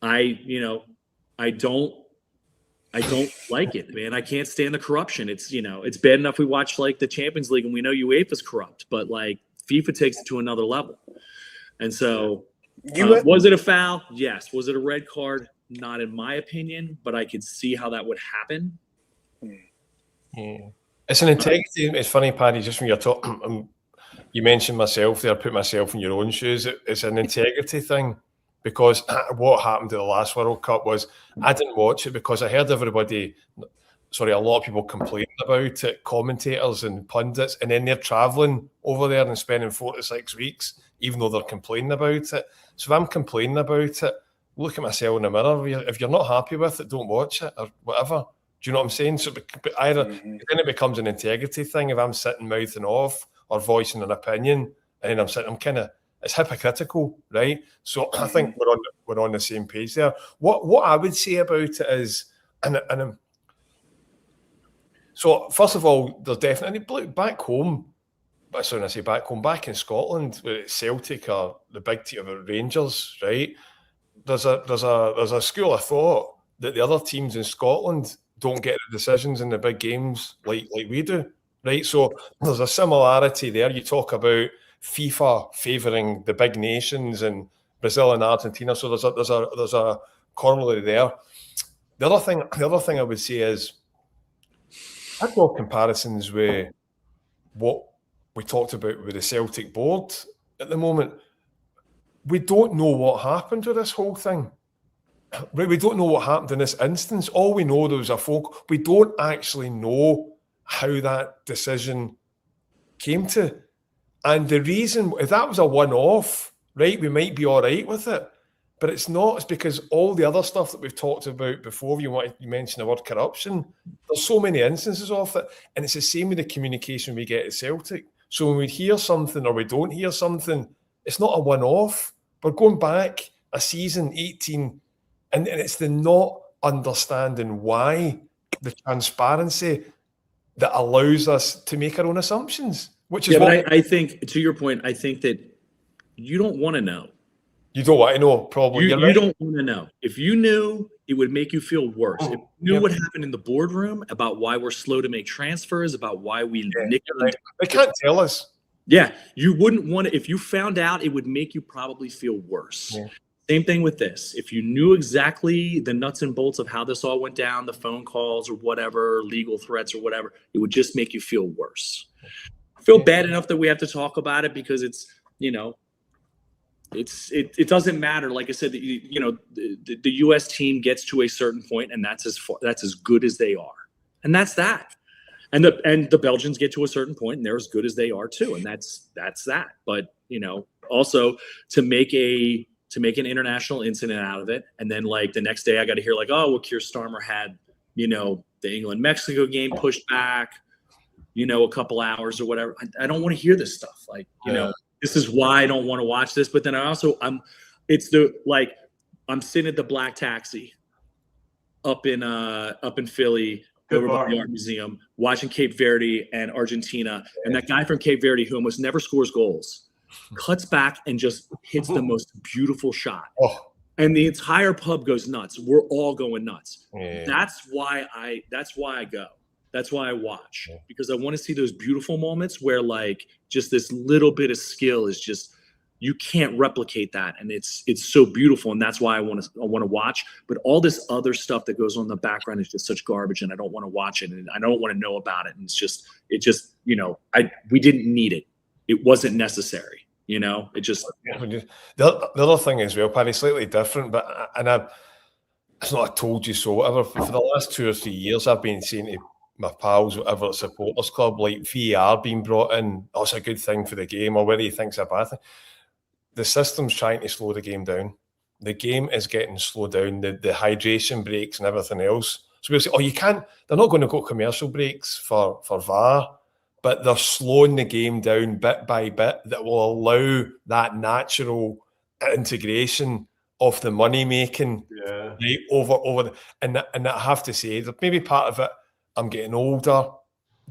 I don't I don't like it, man. I can't stand the corruption. It's, it's bad enough we watch like the Champions League and we know UEFA's corrupt, but like FIFA takes it to another level. And so was it a foul? Yes. Was it a red card? Not in my opinion, but I could see how that would happen. Yeah. It's an integrity. It's funny, Paddy, just when you're talking, you mentioned myself there, put myself in your own shoes. It's an integrity thing. Because what happened to the last World Cup was I didn't watch it because I heard a lot of people complaining about it, commentators and pundits, and then they're travelling over there and spending 4 to 6 weeks, even though they're complaining about it. So if I'm complaining about it, look at myself in the mirror. If you're not happy with it, don't watch it or whatever. Do you know what I'm saying? So either then it becomes an integrity thing if I'm sitting mouthing off or voicing an opinion, and then it's hypocritical, right? So I think we're on the same page there. What I would say about it is, so first of all, there's definitely back home. But so when I say back home, back in Scotland, where it's Celtic or the big team of Rangers, right? There's a school of thought that the other teams in Scotland don't get the decisions in the big games like we do, right? So there's a similarity there. You talk about FIFA favouring the big nations and Brazil and Argentina, so there's a corollary there. The other thing I would say is I draw comparisons with what we talked about with the Celtic board at the moment. We don't know what happened with this whole thing. We don't know what happened in this instance. All we know, there was a folk. We don't actually know how that decision came to. And the reason, if that was a one-off, right, we might be all right with it. But it's not. It's because all the other stuff that we've talked about before, you mentioned the word corruption, there's so many instances of it. And it's the same with the communication we get at Celtic. So when we hear something or we don't hear something, it's not a one-off. We're going back a season, 18, and it's the not understanding why, the transparency that allows us to make our own assumptions. Which is but I think, to your point, I think that you don't want to know. You don't want to know, probably. You don't want to know. If you knew, it would make you feel worse. If you knew what happened in the boardroom, about why we're slow to make transfers, about why we nick them. They can't tell us. Yeah, you wouldn't want to. If you found out, it would make you probably feel worse. Yeah. Same thing with this. If you knew exactly the nuts and bolts of how this all went down, the phone calls or whatever, legal threats or whatever, it would just make you feel worse. I feel bad enough that we have to talk about it because it's, it doesn't matter. Like I said, the U.S. team gets to a certain point, and that's as good as they are, and that's that. And the Belgians get to a certain point, and they're as good as they are too, and that's that. But also to make an international incident out of it, and then like the next day I got to hear like, oh well, Keir Starmer had the England-Mexico game pushed back, a couple hours or whatever. I don't want to hear this stuff. Like this is why I don't want to watch this. But then I'm sitting at the Black Taxi up in Philly. Over by the Art Museum, watching Cape Verde and Argentina, and that guy from Cape Verde who almost never scores goals, cuts back and just hits the most beautiful shot. Oh. And the entire pub goes nuts. We're all going nuts. Yeah. That's why I go. That's why I watch, because I want to see those beautiful moments where like just this little bit of skill is just, you can't replicate that, and it's so beautiful, and that's why I want to watch. But all this other stuff that goes on in the background is just such garbage, and I don't want to watch it, and I don't want to know about it. And we didn't need it. It wasn't necessary. It just. The other thing as well, Paddy, slightly different, but it's not I told you so. Whatever. For the last 2 or 3 years, I've been saying to my pals, whatever, at supporters club, like VAR being brought in. Oh, it's a good thing for the game, or whether you think it's a bad thing. The system's trying to slow the game down. The game is getting slowed down, the hydration breaks and everything else. So we'll say, you can't, they're not going to go commercial breaks for VAR, but they're slowing the game down bit by bit that will allow that natural integration of the money making right, over and I have to say that maybe part of it, I'm getting older,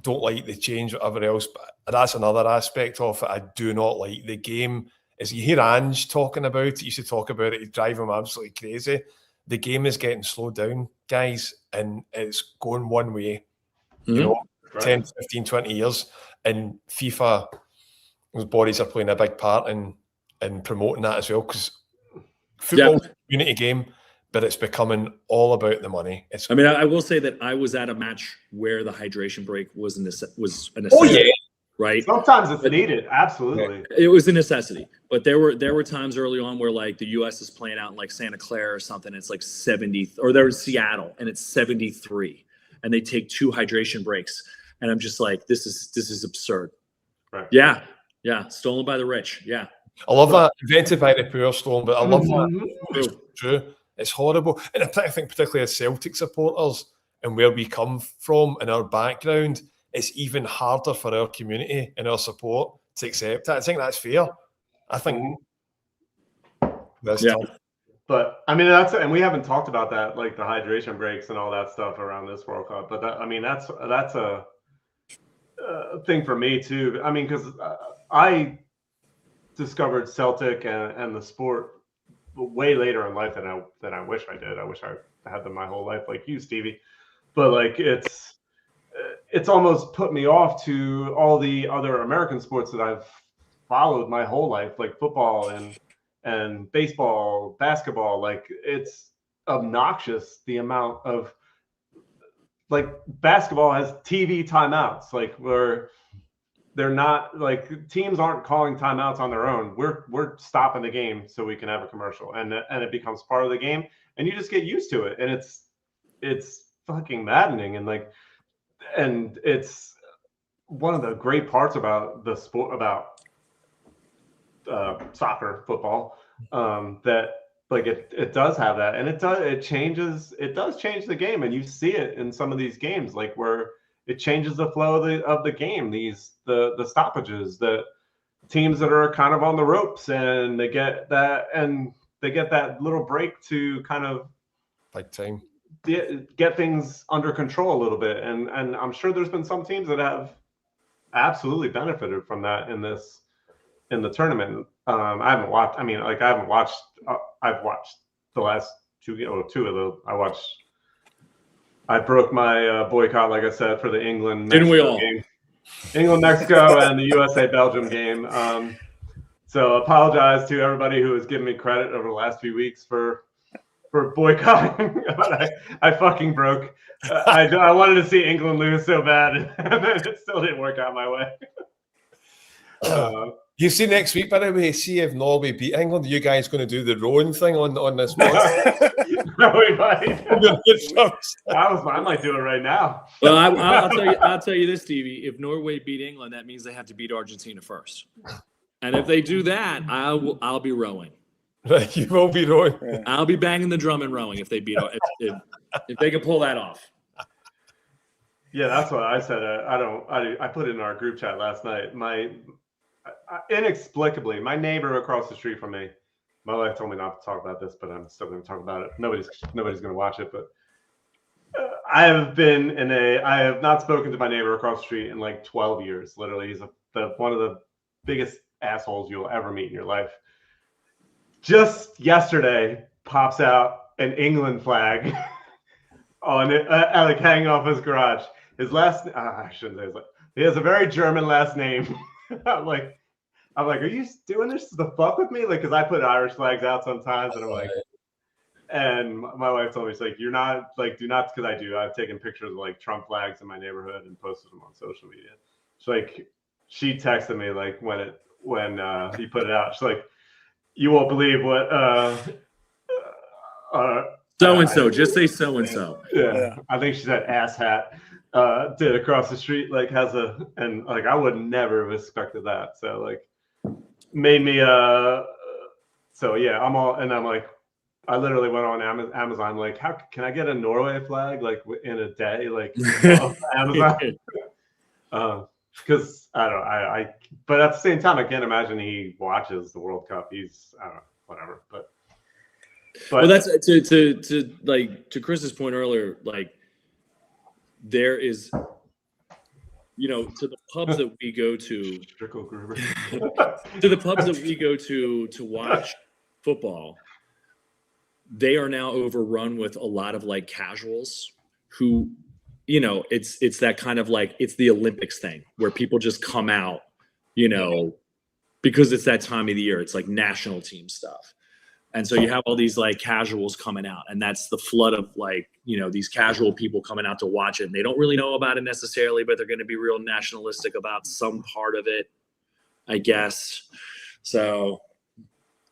don't like the change, whatever else, but that's another aspect of it. I do not like the game. As you hear Ange talking about it, you should talk about it, you drive him absolutely crazy. the game is getting slowed down, guys, and it's going one way. Mm-hmm. You know, Right. 10, 15, 20 years, and FIFA, those bodies are playing a big part in promoting that as well, because football's a community game, but it's becoming all about the money. I mean, I will say that I was at a match where the hydration break was a necessity. Oh yeah, right. Sometimes it's needed. Absolutely, it was a necessity. But there were times early on where like the U.S. is playing out in like Santa Clara or something. It's like 70, or they're in Seattle and it's 73, and they take 2 hydration breaks, and I'm just like, this is absurd. Right. Yeah, stolen by the rich. Yeah, I love that. Invented by the poor, Storm, but I love that. It's true. It's horrible. And I think particularly as Celtic supporters and where we come from and our background, it's even harder for our community and our support to accept that. I think that's fair. I think that's tough. But I mean, and we haven't talked about that, like the hydration breaks and all that stuff around this World Cup. But I mean, that's a thing for me too. I mean, because I discovered Celtic and the sport way later in life than I wish I did. I wish I had them my whole life, like you, Stevie. But like it's almost put me off to all the other American sports that I've followed my whole life, like football and baseball, basketball. Like it's obnoxious the amount of, like, basketball has TV timeouts, like where they're not, like, teams aren't calling timeouts on their own. We're stopping the game so we can have a commercial, and it becomes part of the game, and you just get used to it, and it's fucking maddening, and it's one of the great parts about the sport, about soccer, football, that like it does have that, and it does change the game, and you see it in some of these games, like where it changes the flow of the game. The stoppages, the teams that are kind of on the ropes, and they get that little break to kind of like time get things under control a little bit. And I'm sure there's been some teams that have absolutely benefited from that in the tournament. I haven't watched. I mean, like I've watched the last two of the. I broke my boycott, like I said, for the England-Mexico game. England-Mexico and the USA-Belgium game. So apologize to everybody who has given me credit over the last few weeks for boycotting. But I fucking broke. I wanted to see England lose so bad, and then it still didn't work out my way. You see next week, by the way, see if Norway beat England. Are you guys going to do the rowing thing on this one? No, we might. I might do it right now. Well, I'll tell you this, Stevie. If Norway beat England, that means they have to beat Argentina first. And if they do that, I'll be rowing. You will be rowing. I'll be banging the drum and rowing if they beat if they can pull that off. Yeah, that's what I said. I put it in our group chat last night. Inexplicably, my neighbor across the street from me, my wife told me not to talk about this, but I'm still going to talk about it. Nobody's going to watch it, but I have not spoken to my neighbor across the street in like 12 years. Literally, he's one of the biggest assholes you'll ever meet in your life. Just yesterday, pops out an England flag on it, like hanging off his garage. His last, I shouldn't say his. He has a very German last name. I'm like, are you doing this to fuck with me? Like, because I put Irish flags out sometimes, and I'm like, and my wife told me, she's like, you're not, like, do not, because I do. I've taken pictures of like Trump flags in my neighborhood and posted them on social media. She's like, she texted me like when he put it out. She's like, you won't believe what so and so. Just say so and so. Yeah, I think she said ass hat. Did across the street, like and like I would never have expected that. So like made me so yeah, I'm like, I literally went on Amazon, like, how can I get a Norway flag like in a day, like off Amazon? Because but at the same time I can't imagine he watches the World Cup. He's, I don't know, whatever. But well, that's to Chris's point earlier, like, there is, to the pubs that we go to, to the pubs that we go to watch football, they are now overrun with a lot of like casuals who, you know, it's that kind of like, it's the Olympics thing where people just come out, you know, because it's that time of the year. It's like national team stuff. And so you have all these like casuals coming out, and that's the flood of like, you know, these casual people coming out to watch it. And they don't really know about it necessarily, but they're going to be real nationalistic about some part of it, I guess. So,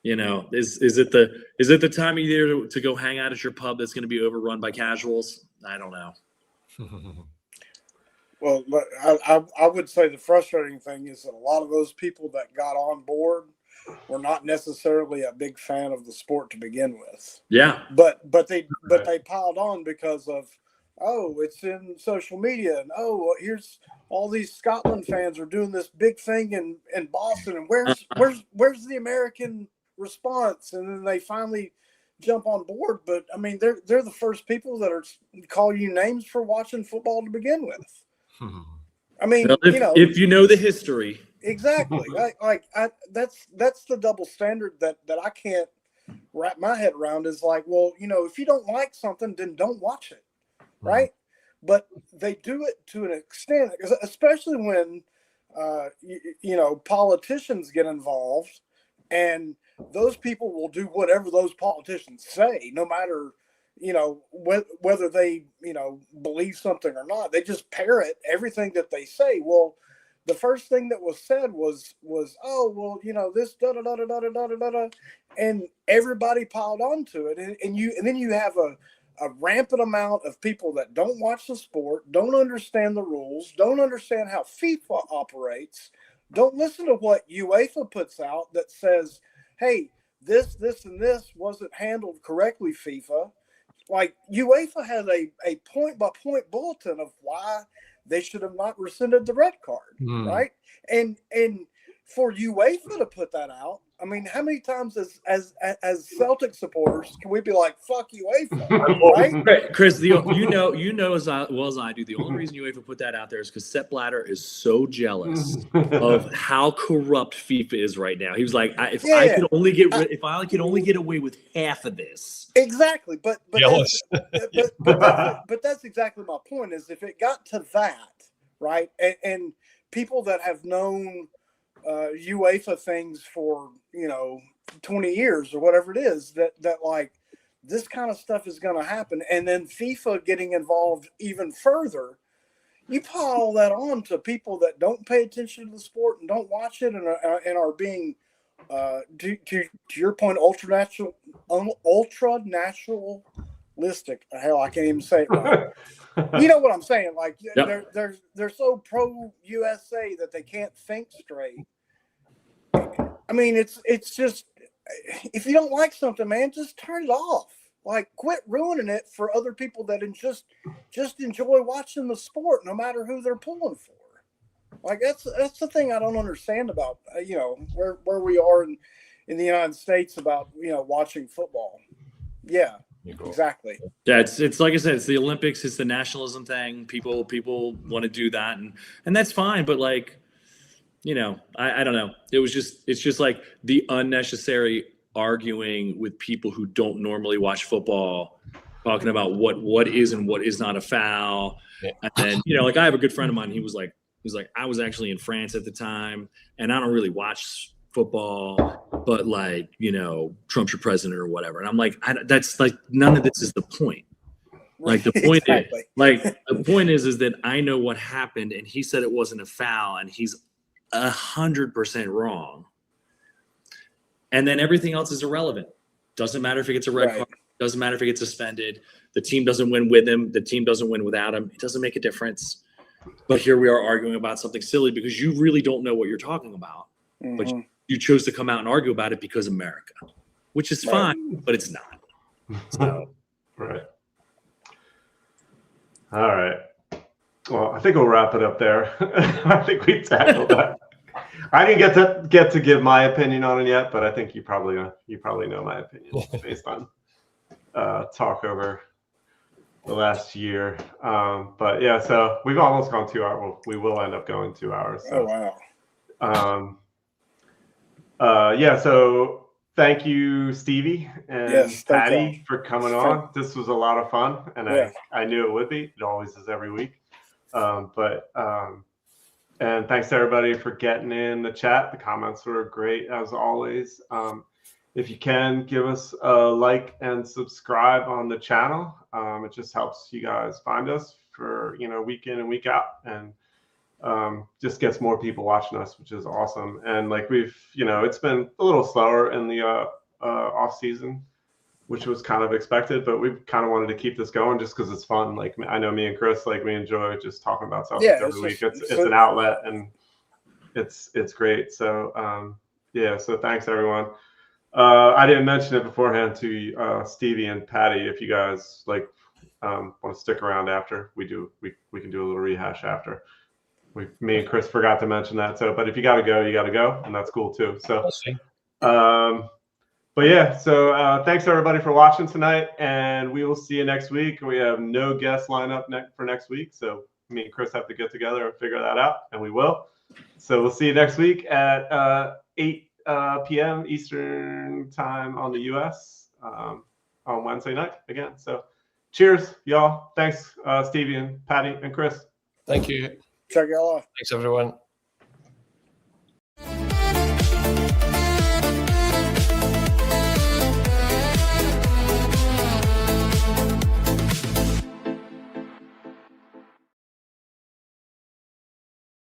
you know, is it the time of year to go hang out at your pub that's going to be overrun by casuals? I don't know. Well, I would say the frustrating thing is that a lot of those people that got on board were not necessarily a big fan of the sport to begin with. Yeah. But they piled on because of, oh, it's in social media, and oh, here's all these Scotland fans are doing this big thing in Boston, and where's the American response? And then they finally jump on board. But I mean, they're the first people that are call you names for watching football to begin with. I mean, well, if you know the history. Exactly. That's the double standard that I can't wrap my head around. Is like, well, you know, if you don't like something, then don't watch it, right? But they do it to an extent, especially when you know, politicians get involved, and those people will do whatever those politicians say, no matter, you know, whether they, you know, believe something or not. They just parrot everything that they say. Well, the first thing that was said was, oh, well, you know, this da da da da da da da da, and everybody piled onto it, and then you have a rampant amount of people that don't watch the sport, don't understand the rules, don't understand how FIFA operates, don't listen to what UEFA puts out that says, hey, this and this wasn't handled correctly, FIFA. Like, UEFA has a point-by-point bulletin of why they should have not rescinded the red card, right? And for UEFA to put that out, I mean, how many times as Celtic supporters can we be like, "Fuck UEFA," right? Chris, you know as well as I do. The only reason UEFA put that out there is because Sepp Blatter is so jealous of how corrupt FIFA is right now. He was like, "If I could only get away with half of this." Exactly, but jealous. but that's exactly my point. Is if it got to that, right, and people that have known UEFA things for, you know, 20 years or whatever it is, that like this kind of stuff is going to happen, and then FIFA getting involved even further, you pile that on to people that don't pay attention to the sport and don't watch it, and are being to your point, ultra nationalistic. Hell, I can't even say it right. You know what I'm saying? Like, yep. they're so pro USA that they can't think straight. I mean, it's just, if you don't like something, man, just turn it off. Like, quit ruining it for other people that just enjoy watching the sport, no matter who they're pulling for. Like, that's the thing I don't understand about, you know, where we are in the United States about, you know, watching football. Yeah, exactly. Yeah, it's like I said, it's the Olympics, it's the nationalism thing. People want to do that, and that's fine, but like, you know, I don't know. It's just like the unnecessary arguing with people who don't normally watch football, talking about what is and what is not a foul. Yeah. And then, you know, like I have a good friend of mine. He was like, I was actually in France at the time, and I don't really watch football, but like, you know, Trump's your president or whatever. And I'm like, that's like, none of this is the point. Like the point exactly. is that I know what happened, and he said it wasn't a foul, and he's 100% wrong. And then everything else is irrelevant. Doesn't matter if he gets a red card. Doesn't matter if he gets suspended. The team doesn't win with him. The team doesn't win without him. It doesn't make a difference. But here we are arguing about something silly because you really don't know what you're talking about. Mm-hmm. But you chose to come out and argue about it because America, which is fine, but it's not. So. Right. All right. Well, I think we'll wrap it up there. I think we tackled that. I didn't get to give my opinion on it yet, but I think you probably know my opinion based on talk over the last year. But yeah, so we've almost gone 2 hours. Well, we will end up going 2 hours. So. Oh wow. Yeah. So thank you, Stevie and Yes, thank Patty, y'all. for coming on. This was a lot of fun, and Yeah. I knew it would be. It always is every week. And thanks to everybody for getting in the chat. The comments were great as always. If you can, give us a like and subscribe on the channel. It just helps you guys find us for, week in and week out, and just gets more people watching us, which is awesome. And like it's been a little slower in the off season, which was kind of expected, but we kind of wanted to keep this going just because it's fun. Like, I know me and Chris, like, we enjoy just talking about Celtics every week. It's an outlet, and it's great. So so thanks everyone. I didn't mention it beforehand to Stevie and Patty. If you guys want to stick around after we do, we can do a little rehash after. Me and Chris forgot to mention that. So, but if you got to go, you got to go, and that's cool too. So, but yeah, so thanks everybody for watching tonight, and we will see you next week. We have no guest lineup for next week, so me and Chris have to get together and figure that out, and we will. So we'll see you next week at 8 p.m. Eastern time on the U.S. On Wednesday night again. So cheers, y'all. Thanks, Stevie and Patty and Chris. Thank you. Check y'all off. Thanks, everyone.